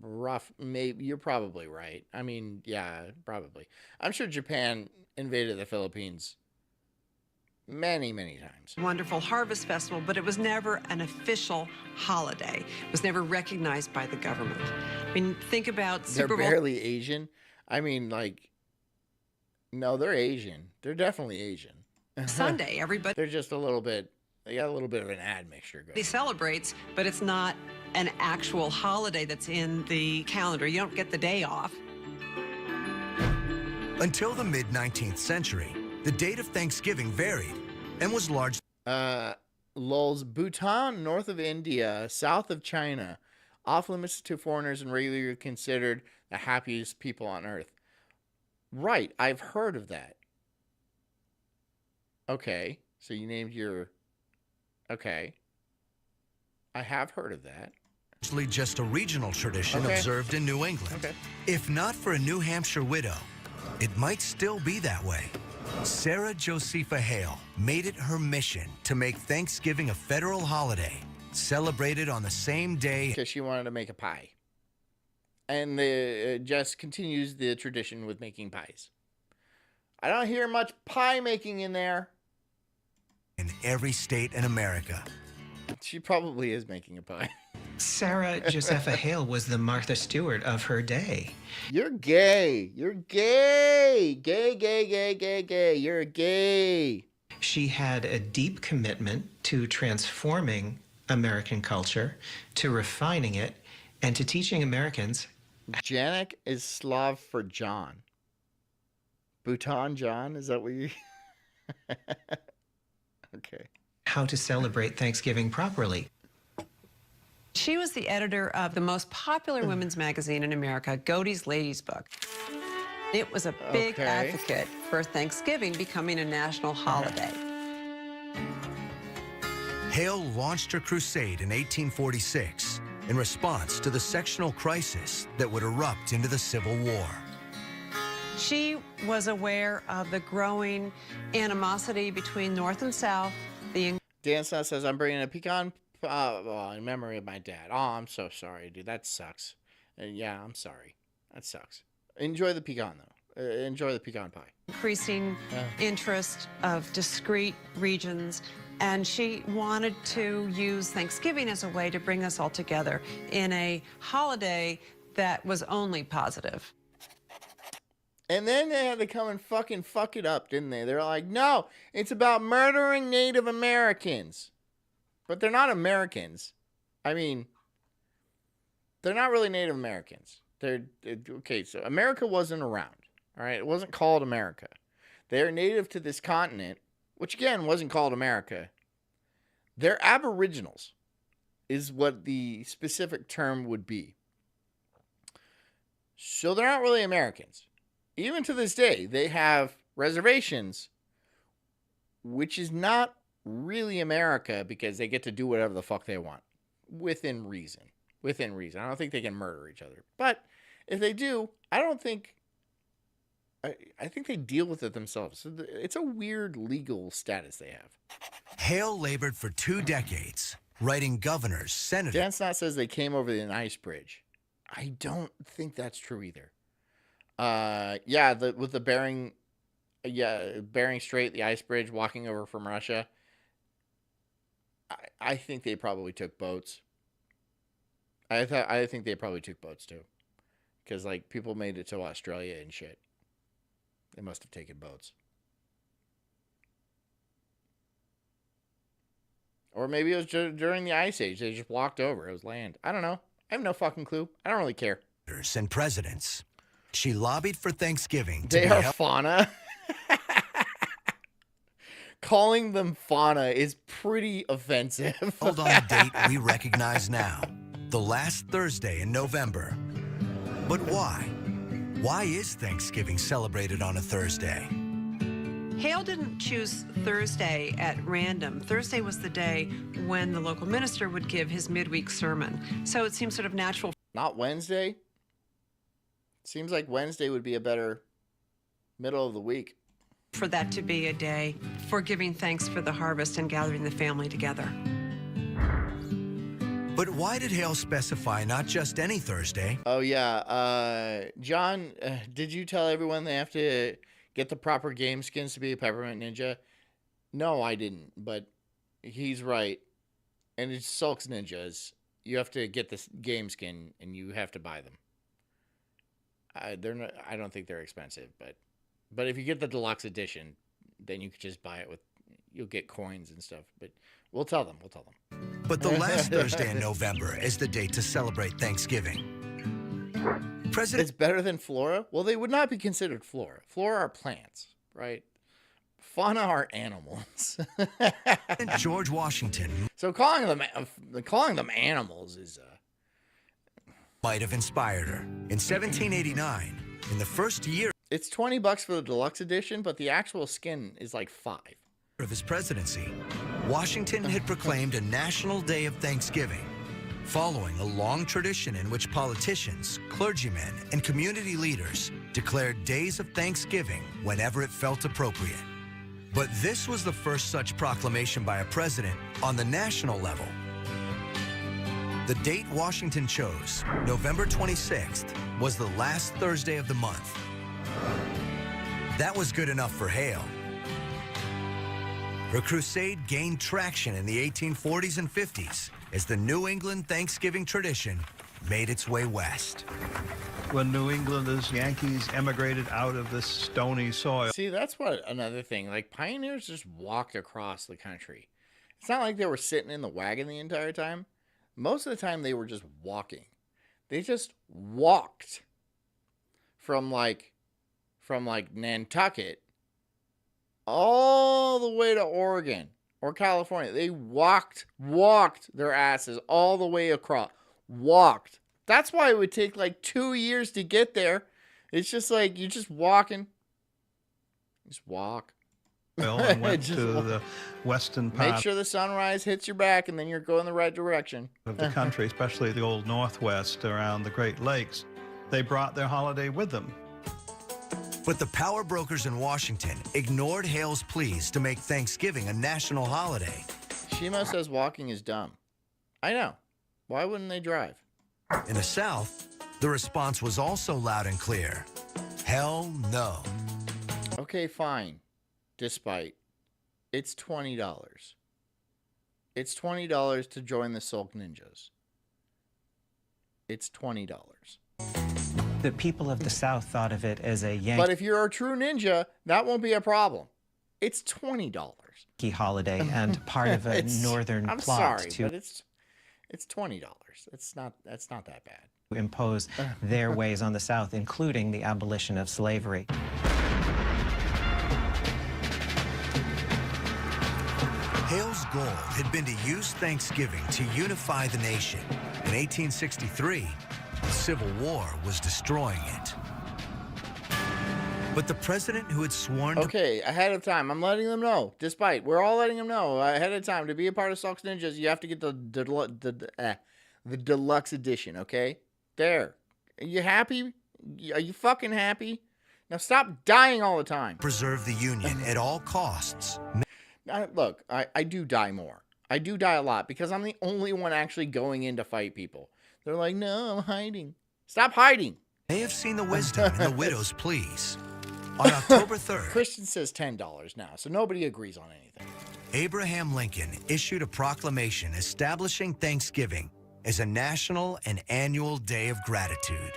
maybe you're probably right. I mean, yeah, probably. I'm sure Japan invaded the Philippines many, many times. wonderful harvest festival, but it was never an official holiday. It was never recognized by the government. I mean, think about They're Super Bowl. barely Asian. I mean, like, no, they're Asian. They're definitely Asian. Sunday, everybody They're just a little bit, they got a little bit of an admixture going. celebrates, but it's not an actual holiday that's in the calendar. You don't get the day off. Until the mid-19th century, the date of Thanksgiving varied and was largely... Lulz, Bhutan, north of India, south of China, off limits to foreigners and regularly considered the happiest people on earth. Right, I've heard of that. Okay, so you named your... Okay. I have heard of that. Actually just a regional tradition Okay. observed in New England. Okay. If not for a New Hampshire widow, it might still be that way. Sarah Josepha Hale made it her mission to make Thanksgiving a federal holiday, celebrated on the same day. Because she wanted to make a pie. And Jess continues the tradition with making pies. I don't hear much pie making in there. In every state in America. She probably is making a pie. Sarah Josepha Hale was the Martha Stewart of her day. You're gay. You're gay. Gay, gay, gay, gay, gay. You're gay. She had a deep commitment to transforming American culture, to refining it, and to teaching Americans. Janek is Slav for John. Bhutan John? Is that what you... Okay. How to celebrate Thanksgiving properly. She was the editor of the most popular women's magazine in America, Godey's Ladies Book. It was a big Okay. advocate for Thanksgiving becoming a national holiday. Hale launched her crusade in 1846 in response to the sectional crisis that would erupt into the Civil War. She was aware of the growing animosity between North and South. Dan Snell says, I'm bringing a pecan in memory of my dad. Oh, I'm so sorry, dude. That sucks. Yeah, I'm sorry. That sucks. Enjoy the pecan, though. Enjoy the pecan pie. Increasing interest of discrete regions, and she wanted to use Thanksgiving as a way to bring us all together in a holiday that was only positive. And then they had to come and fucking fuck it up, didn't they? They're like, no, it's about murdering Native Americans. But they're not Americans. I mean, they're not really Native Americans. Okay, so America wasn't around, all right? It wasn't called America. They're native to this continent, which, again, wasn't called America. They're aboriginals, is what the specific term would be. So they're not really Americans. Even to this day, they have reservations, which is not really America because they get to do whatever the fuck they want within reason. Within reason. I don't think they can murder each other. But if they do, I think they deal with it themselves. So it's a weird legal status they have. Hale labored for 2 decades, writing governors, senators. Dan Snott says they came over an ice bridge. I don't think that's true either. With the Bering Strait, the ice bridge, walking over from Russia. I think they probably took boats. I think they probably took boats too, because like people made it to Australia and shit. They must have taken boats. Or maybe it was during the Ice Age. They just walked over. It was land. I don't know. I have no fucking clue. I don't really care. and presidents. She lobbied for Thanksgiving to They be are held fauna. Calling them fauna is pretty offensive. on a date we recognize now, the last Thursday in November. But why? Why is Thanksgiving celebrated on a Thursday? Hale didn't choose Thursday at random. Thursday was the day when the local minister would give his midweek sermon. So it seems sort of natural. Not Wednesday? Seems like Wednesday would be a better middle of the week. For that to be a day for giving thanks for the harvest and gathering the family together. But why did Hale specify not just any Thursday? Oh, yeah. John, did you tell everyone they have to get the proper game skins to be a Peppermint Ninja? No, I didn't, but he's right. And it's Sulk's Ninjas. You have to get this game skin, and you have to buy them. They're not. I don't think they're expensive, but if you get the deluxe edition, then you could just buy it with. You'll get coins and stuff. But we'll tell them. But the last Thursday in November is the date to celebrate Thanksgiving. It's better than flora? Well, they would not be considered flora. Flora are plants, right? Fauna are animals. George Washington. So calling them animals is might have inspired her. In 1789, in the first year it's $20 for the deluxe edition, but the actual skin is like $5 of his presidency, Washington had proclaimed a national day of Thanksgiving, following a long tradition in which politicians, clergymen, and community leaders declared days of Thanksgiving whenever it felt appropriate. But this was the first such proclamation by a president on the national level. The date Washington chose, November 26th, was the last Thursday of the month. That was good enough for Hale. Her crusade gained traction in the 1840s and 50s as the New England Thanksgiving tradition made its way west. When New Englanders, Yankees emigrated out of this stony soil. See, that's what another thing. Like, pioneers just walked across the country. It's not like they were sitting in the wagon the entire time. Most of the time, they were just walking. They just walked from Nantucket all the way to Oregon or California. They walked their asses all the way across. Walked. That's why it would take like 2 years to get there. It's just like you're just walking. Just walk. And went to the western part. Make sure the sunrise hits your back, and then you're going the right direction. Of the country, especially the old Northwest around the Great Lakes. They brought their holiday with them. But the power brokers in Washington ignored Hale's pleas to make Thanksgiving a national holiday. Shimo says walking is dumb. I know. Why wouldn't they drive? In the South, the response was also loud and clear. Hell no. Okay, fine. Despite, it's $20. It's $20 to join the Sulk Ninjas. It's $20. The people of the South thought of it as a Yankee But if you're a true ninja, that won't be a problem. It's $20. holiday and part of a northern I'm plot sorry, to but it's $20. That's not that bad. impose their ways on the South, including the abolition of slavery. Hale's goal had been to use Thanksgiving to unify the nation. In 1863, the Civil War was destroying it. But the president who had sworn to... Okay, ahead of time, I'm letting them know. Despite, we're all letting them know ahead of time. To be a part of Sulk's Ninjas, you have to get the deluxe edition, okay? There. Are you happy? Are you fucking happy? Now stop dying all the time. Preserve the Union at all costs. Look, I do die more. I do die a lot because I'm the only one actually going in to fight people. They're like, no, I'm hiding. Stop hiding. They have seen the wisdom in the widow's pleas. On October 3rd, Christian says $10 now, so nobody agrees on anything. Abraham Lincoln issued a proclamation establishing Thanksgiving as a national and annual day of gratitude.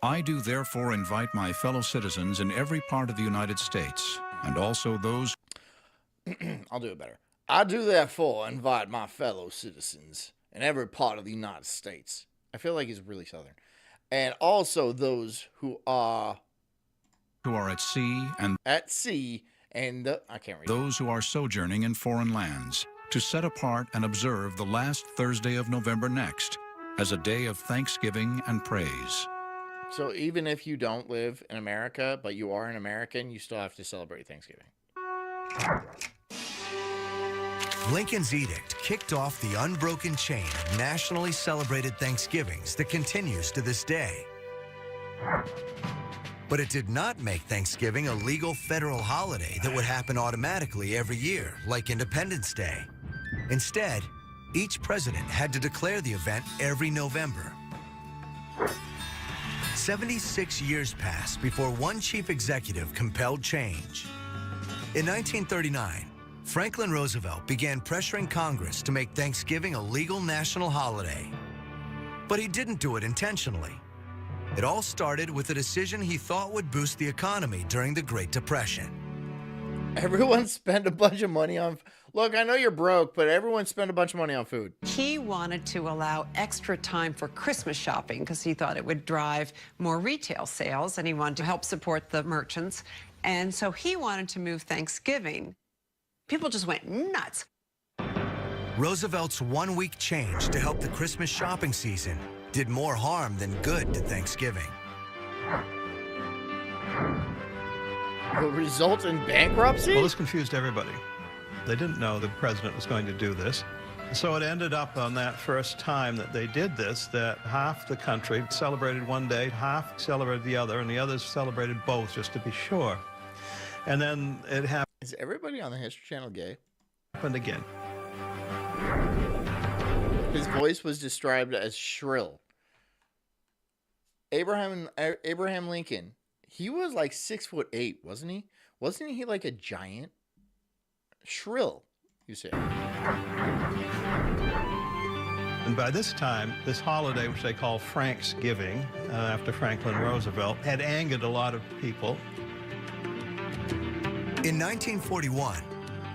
I do therefore invite my fellow citizens in every part of the United States, and also those... I'll do it better. I do therefore invite my fellow citizens in every part of the United States, I feel like he's really Southern. And also those who are at sea and I can't read. Those who are sojourning in foreign lands to set apart and observe the last Thursday of November next as a day of thanksgiving and praise. So even if you don't live in America, but you are an American, you still have to celebrate Thanksgiving. Lincoln's edict kicked off the unbroken chain of nationally celebrated Thanksgivings that continues to this day. But it did not make Thanksgiving a legal federal holiday that would happen automatically every year, like Independence Day. Instead, each president had to declare the event every November. 76 years passed before one chief executive compelled change. In 1939, Franklin Roosevelt began pressuring Congress to make Thanksgiving a legal national holiday. But he didn't do it intentionally. It all started with a decision he thought would boost the economy during the Great Depression. Everyone spent a bunch of money on... Look, I know you're broke, but everyone spent a bunch of money on food. He wanted to allow extra time for Christmas shopping because he thought it would drive more retail sales, and he wanted to help support the merchants. And so he wanted to move Thanksgiving. People just went nuts. Roosevelt's one-week change to help the Christmas shopping season did more harm than good to Thanksgiving. Will result in bankruptcy? Well, this confused everybody. They didn't know the president was going to do this. So it ended up on that first time that they did this, that half the country celebrated one day, half celebrated the other, and the others celebrated both, just to be sure. And then it happened. Is everybody on the History Channel gay? Happened again. His voice was described as shrill. Abraham Lincoln, he was like 6'8", wasn't he? Wasn't he like a giant? Shrill, you say. And by this time, this holiday, which they call Franksgiving, after Franklin Roosevelt, had angered a lot of people. In 1941,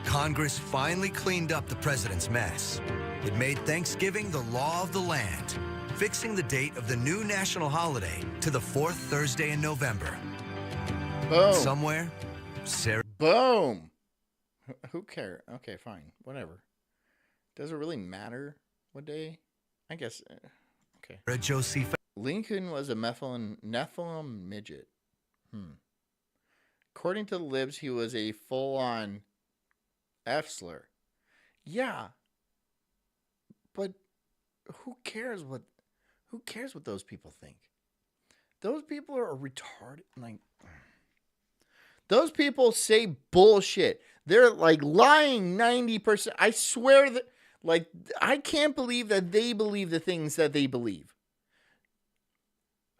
Congress finally cleaned up the president's mess. It made Thanksgiving the law of the land, fixing the date of the new national holiday to the fourth Thursday in November. Boom. Somewhere, Sarah. Boom. Who cares? Okay, fine. Whatever. Does it really matter what day? I guess. Okay. Joseph. Lincoln was a Nephilim midget. According to the libs, he was a full-on F-slur. Yeah. But who cares what those people think? Those people are retarded. Like, those people say bullshit. They're like lying 90%. I swear that, like, I can't believe that they believe the things that they believe.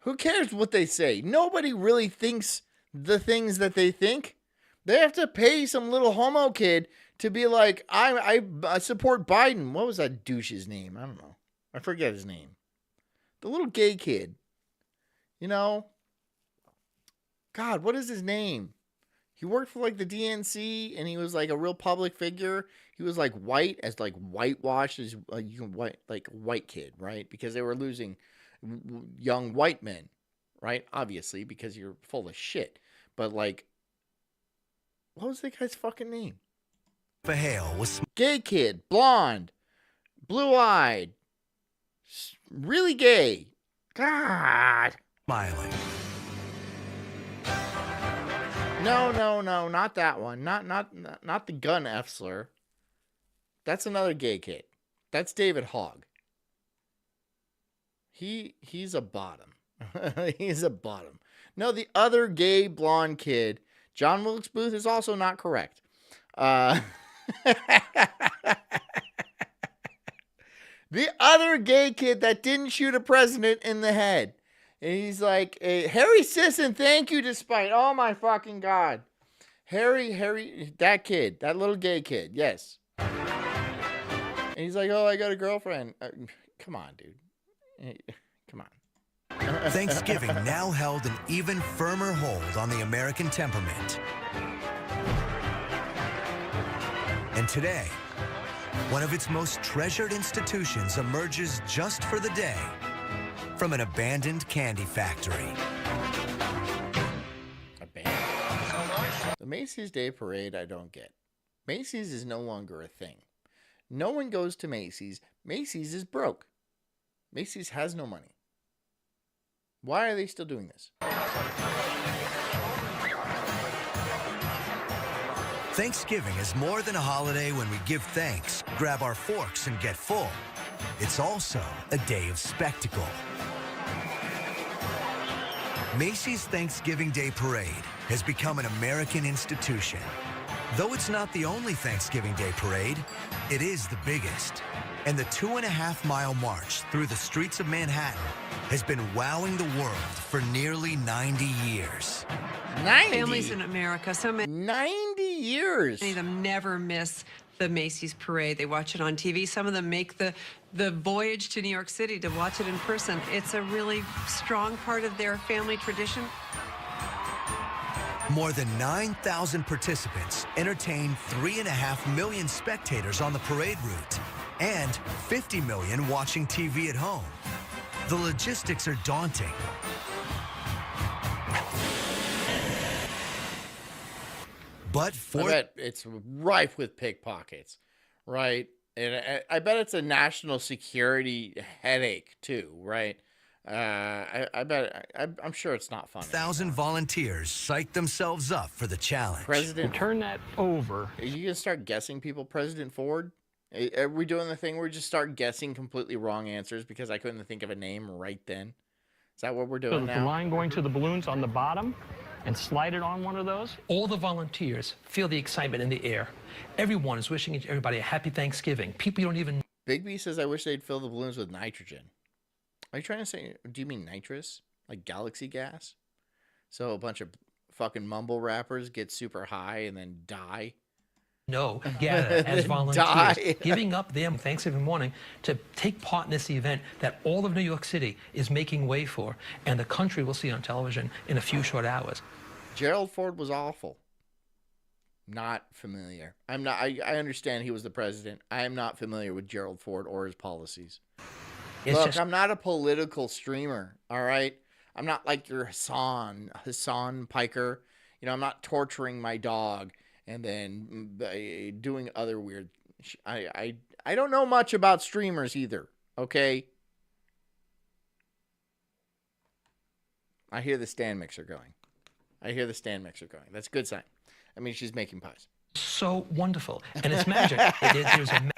Who cares what they say? Nobody really thinks the things that they think. They have to pay some little homo kid to be like, I support Biden. What was that douche's name? I don't know. I forget his name. The little gay kid. You know? God, what is his name? He worked for like the DNC, and he was like a real public figure. He was like white, as like whitewashed as white kid, right? Because they were losing young white men, right? Obviously, because you're full of shit. But like, what was that guy's fucking name? Hale was gay kid, blonde, blue-eyed, really gay. God. Smiling. No, not that one. Not the gun F-slur. That's another gay kid. That's David Hogg. He's a bottom. He's a bottom. No, the other gay blonde kid, John Wilkes Booth, is also not correct. The other gay kid that didn't shoot a president in the head. And he's like, Harry Sisson, thank you, despite. Oh, my fucking God. Harry, that kid, that little gay kid, yes. And he's like, oh, I got a girlfriend. Come on, dude. Come on. Thanksgiving now held an even firmer hold on the American temperament. And today, one of its most treasured institutions emerges just for the day from an abandoned candy factory. The Macy's Day Parade, I don't get. Macy's is no longer a thing. No one goes to Macy's. Macy's is broke. Macy's has no money. Why are they still doing this? Thanksgiving is more than a holiday when we give thanks, grab our forks, and get full. It's also a day of spectacle. Macy's Thanksgiving Day Parade has become an American institution. Though it's not the only Thanksgiving Day parade, it is the biggest. And the 2.5-mile march through the streets of Manhattan has been wowing the world for nearly 90 years. 90? Families in America, so many. 90 years. Many of them never miss the Macy's parade. They watch it on TV. Some of them make the voyage to New York City to watch it in person. It's a really strong part of their family tradition. More than 9,000 participants entertain 3.5 million spectators on the parade route and 50 million watching TV at home. The logistics are daunting. But I bet it's rife with pickpockets, right? And I bet it's a national security headache too, right? I'm sure it's not fun. 1,000 volunteers psyched themselves up for the challenge. President, turn that over. Are you gonna start guessing people? President Ford? Are we doing the thing where we just start guessing completely wrong answers because I couldn't think of a name right then? Is that what we're doing The now? line going to the balloons on the bottom and slide it on one of those. All the volunteers feel the excitement in the air. Everyone is wishing everybody a happy Thanksgiving. People you don't even... Big B says, I wish they'd fill the balloons with nitrogen. Are you trying to say, do you mean nitrous? Like galaxy gas? So a bunch of fucking mumble rappers get super high and then die? No, gather as volunteers, giving up them Thanksgiving morning to take part in this event that all of New York City is making way for, and the country will see on television in a few short hours. Gerald Ford was awful. Not familiar. I understand he was the president. I am not familiar with Gerald Ford or his policies. Look, I'm not a political streamer, all right? I'm not like your Hassan Piker. You know, I'm not torturing my dog and then doing other weird... I don't know much about streamers either, okay? I hear the stand mixer going. That's a good sign. I mean, she's making pies. So wonderful. And it's magic. There's a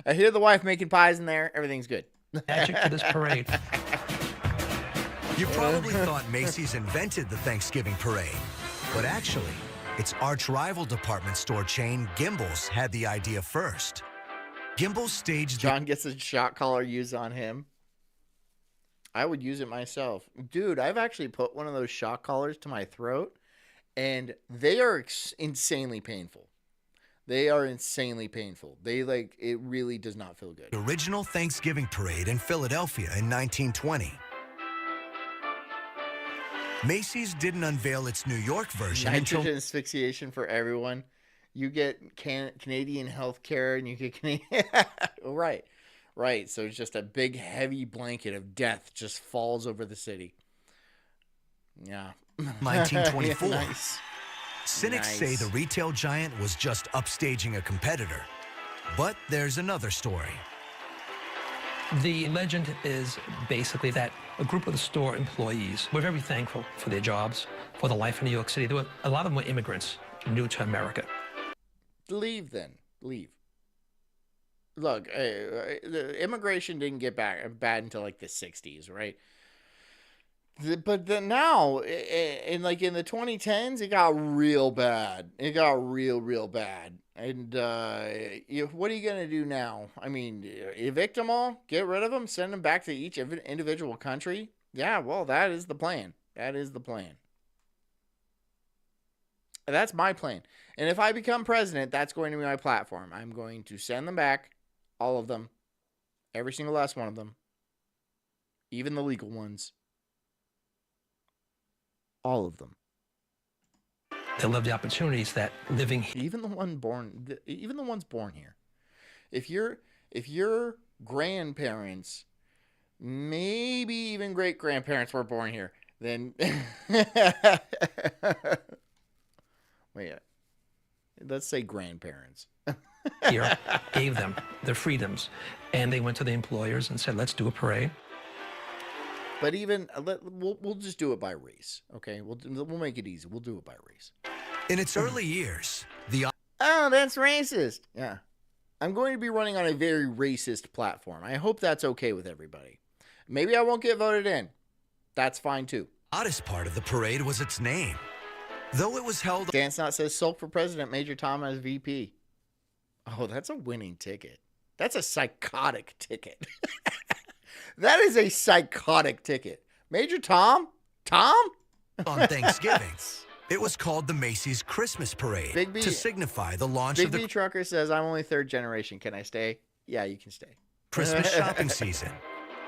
I hear the wife making pies in there. Everything's good. magic to this parade. You probably thought Macy's invented the Thanksgiving parade, but actually, its arch-rival department store chain, Gimbel's, had the idea first. Gimbel's staged... John gets a shot collar used on him. I would use it myself. Dude, I've actually put one of those shock collars to my throat, and they are insanely painful. They are insanely painful. It really does not feel good. Original Thanksgiving parade in Philadelphia in 1920. Macy's didn't unveil its New York version Nitrogen asphyxiation for everyone. You get Canadian health care, and you get Canadian... Right. So it's just a big, heavy blanket of death just falls over the city. Yeah. 1924. Yeah, nice. Cynics say the retail giant was just upstaging a competitor. But there's another story. The legend is basically that a group of the store employees were very thankful for their jobs, for the life in New York City. A lot of them were immigrants new to America. Leave then. Leave. Look, the immigration didn't get bad until like the 60s, right? But then now, in the 2010s, it got real bad. It got real bad. And what are you going to do now? I mean, evict them all? Get rid of them? Send them back to each individual country? Yeah, well, that is the plan. That's my plan. And if I become president, that's going to be my platform. I'm going to send them back, all of them, every single last one of them, even the legal ones. All of them. They'll love the opportunities that living here. Even the ones born here. If your grandparents maybe even great-grandparents were born here, then... Wait, let's say grandparents. Here gave them their freedoms, and they went to the employers and said, let's do a parade. But even, we'll just do it by race, okay? We'll make it easy. We'll do it by race. In its early years, Oh, that's racist. Yeah. I'm going to be running on a very racist platform. I hope that's okay with everybody. Maybe I won't get voted in. That's fine, too. The oddest part of the parade was its name. Though it was held... Dance Not says Sulk for president, Major Tom as VP. Oh, that's a winning ticket. That's a psychotic ticket. That is a psychotic ticket. Major Tom? Tom? On Thanksgiving, it was called the Macy's Christmas Parade Big B, to signify the launch Big of the B Trucker says, I'm only third generation. Can I stay? Yeah, you can stay. Christmas shopping season.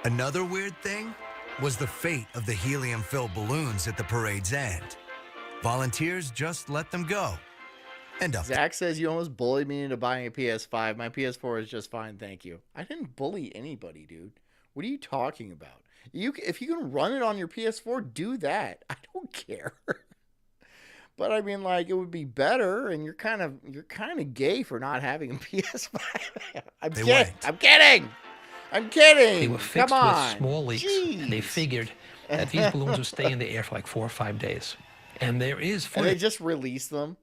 Another weird thing was the fate of the helium-filled balloons at the parade's end. Volunteers just let them go. And up. Zach says, you almost bullied me into buying a PS5. My PS4 is just fine, thank you. I didn't bully anybody, dude. What are you talking about? If you can run it on your PS4, do that. I don't care. But I mean, like, it would be better, and you're kind of gay for not having a PS5. I'm kidding. They were fixed with small leaks. And they figured that these balloons would stay in the air for like 4 or 5 days. And there is footage. And they just released them.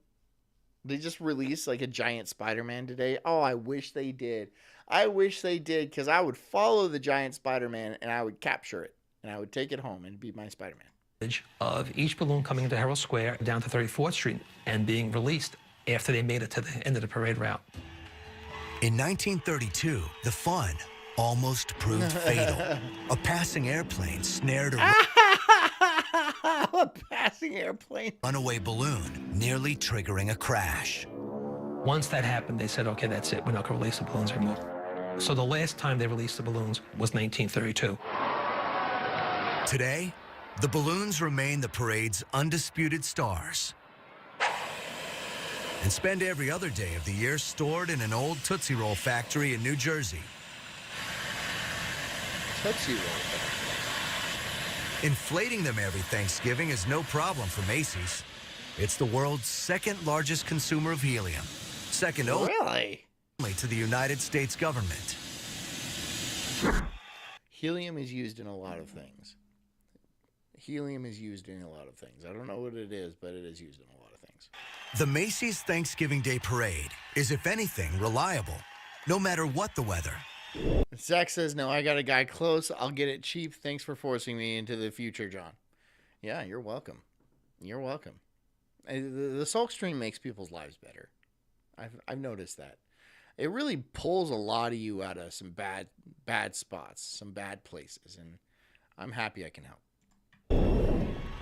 They just released like a giant Spider-Man today. Oh, I wish they did. I wish they did, because I would follow the giant Spider-Man and I would capture it and I would take it home and be my Spider-Man. Of each balloon coming into Herald Square down to 34th Street and being released after they made it to the end of the parade route. In 1932, the fun almost proved fatal. A passing airplane snared a runaway balloon, nearly triggering a crash. Once that happened, they said, okay, that's it. We're not going to release the balloons anymore. So the last time they released the balloons was 1932. Today, the balloons remain the parade's undisputed stars and spend every other day of the year stored in an old Tootsie Roll factory in New Jersey. Tootsie Roll. Inflating them every Thanksgiving is no problem for Macy's. It's the world's second largest consumer of helium. Second only to the United States government. Helium is used in a lot of things. Helium is used in a lot of things. I don't know what it is, but it is used in a lot of things. The Macy's Thanksgiving Day Parade is, if anything, reliable, no matter what the weather. Zach says, no, I got a guy close. I'll get it cheap. Thanks for forcing me into the future, John. Yeah, you're welcome. You're welcome. The Sulk stream makes people's lives better. I've noticed that. It really pulls a lot of you out of some bad spots, some bad places, and I'm happy I can help.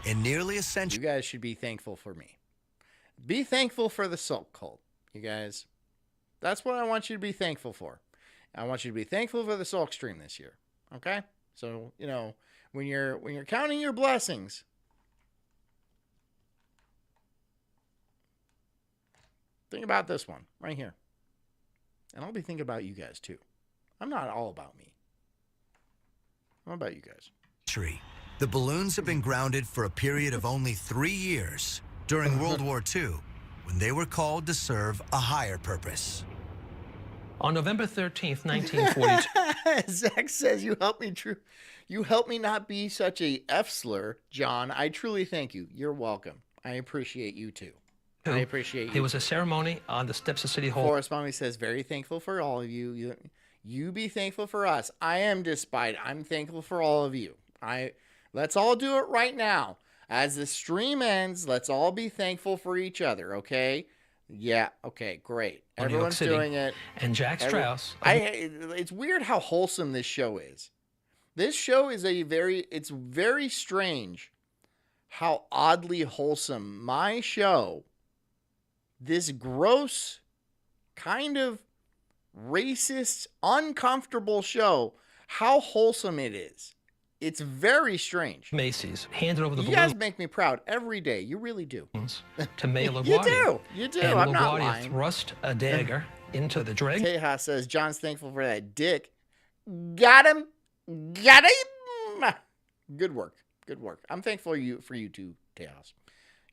In nearly a century, you guys should be thankful for me. Be thankful for the Sulk cult, you guys. That's what I want you to be thankful for. I want you to be thankful for the Sulk stream this year. Okay? So, you know, when you're counting your blessings, think about this one right here. And I'll be thinking about you guys too. I'm not all about me. I'm about you guys. The balloons have been grounded for a period of only 3 years during World War II, when they were called to serve a higher purpose. On November 13th, 1942. Zach says, you help me not be such a F slur, John. I truly thank you. You're welcome. I appreciate you too. I appreciate you. There was a ceremony on the steps of City Hall. Forrest Mommy says, very thankful for all of you. You be thankful for us. I am despite. I'm thankful for all of you. Let's all do it right now. As the stream ends, let's all be thankful for each other, okay? Yeah, okay, great. Everyone's doing it. And Jack Strauss. It's weird how wholesome this show is. This show is it's very strange how oddly wholesome my show, this gross, kind of racist, uncomfortable show, how wholesome it is. It's very strange. Macy's handed over the balloons. You guys make me proud every day. You really do. To Mayor LaGuardia. You do. And I'm not LaGuardia lying. thrust a dagger into the drag. Tejas says, John's thankful for that dick. Got him. Got him! Good work. Good work. I'm thankful for you too, Tejas.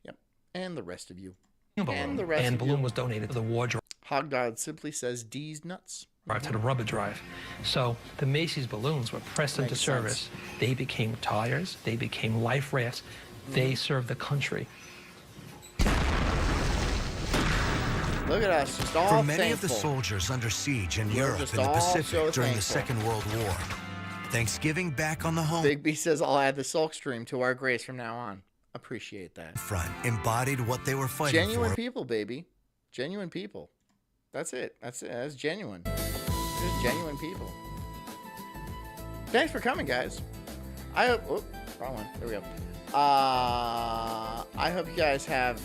Yep. And the rest of you. And the balloon was donated to the war drive. Hog God simply says D's nuts. To the rubber drive. So the Macy's balloons were pressed into service. They became tires. They became life rafts. They served the country. Look at us, just all For many thankful. of the soldiers under siege in We're Europe just and the all Pacific so during the thankful. Second World War, Thanksgiving back on the home Big B says I'll add the Sulk stream to our grace from now on. Appreciate that. front embodied what they were fighting Genuine for. people, baby. Genuine people. That's it. That's it. That's genuine. Just genuine people. Thanks for coming, guys. I hope. Oh, wrong one. There we go. I hope you guys have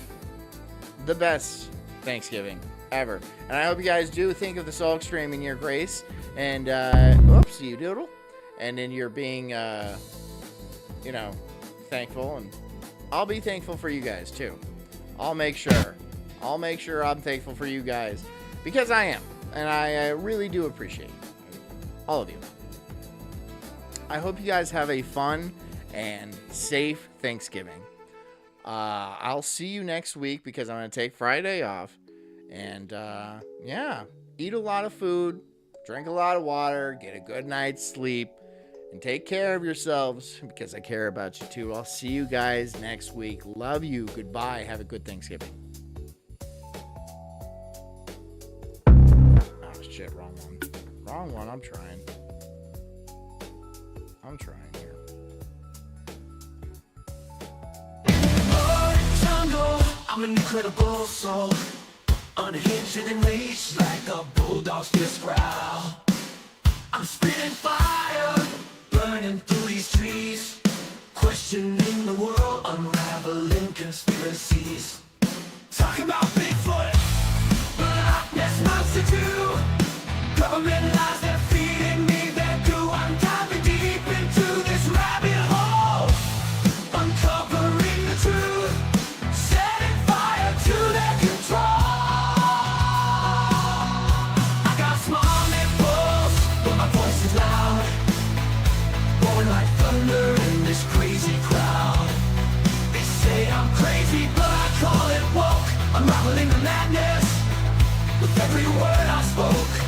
the best Thanksgiving ever, and I hope you guys do think of the Sulk stream in your grace. And oops, you doodle. And then you're being, thankful, and I'll be thankful for you guys too. I'll make sure I'm thankful for you guys because I am, and I really do appreciate all of you. I hope you guys have a fun and safe Thanksgiving. I'll see you next week because I'm going to take Friday off. And, eat a lot of food, drink a lot of water, get a good night's sleep, and take care of yourselves because I care about you too. I'll see you guys next week. Love you. Goodbye. Have a good Thanksgiving. Oh, shit. Wrong one. Wrong one. I'm trying here. I'm an incredible soul, unhinged and enraged like a bulldog's fierce growl. I'm spitting fire, burning through these trees, questioning the world, unraveling conspiracies. Talking about Bigfoot, Loch Ness Monster too. Government lies, they're feeding me their goo. I'm diving deep into this rabbit hole, uncovering the truth, setting fire to their control. I got small nipples, but my voice is loud, roaring like thunder in this crazy crowd. They say I'm crazy, but I call it woke, unraveling the madness with every word I spoke.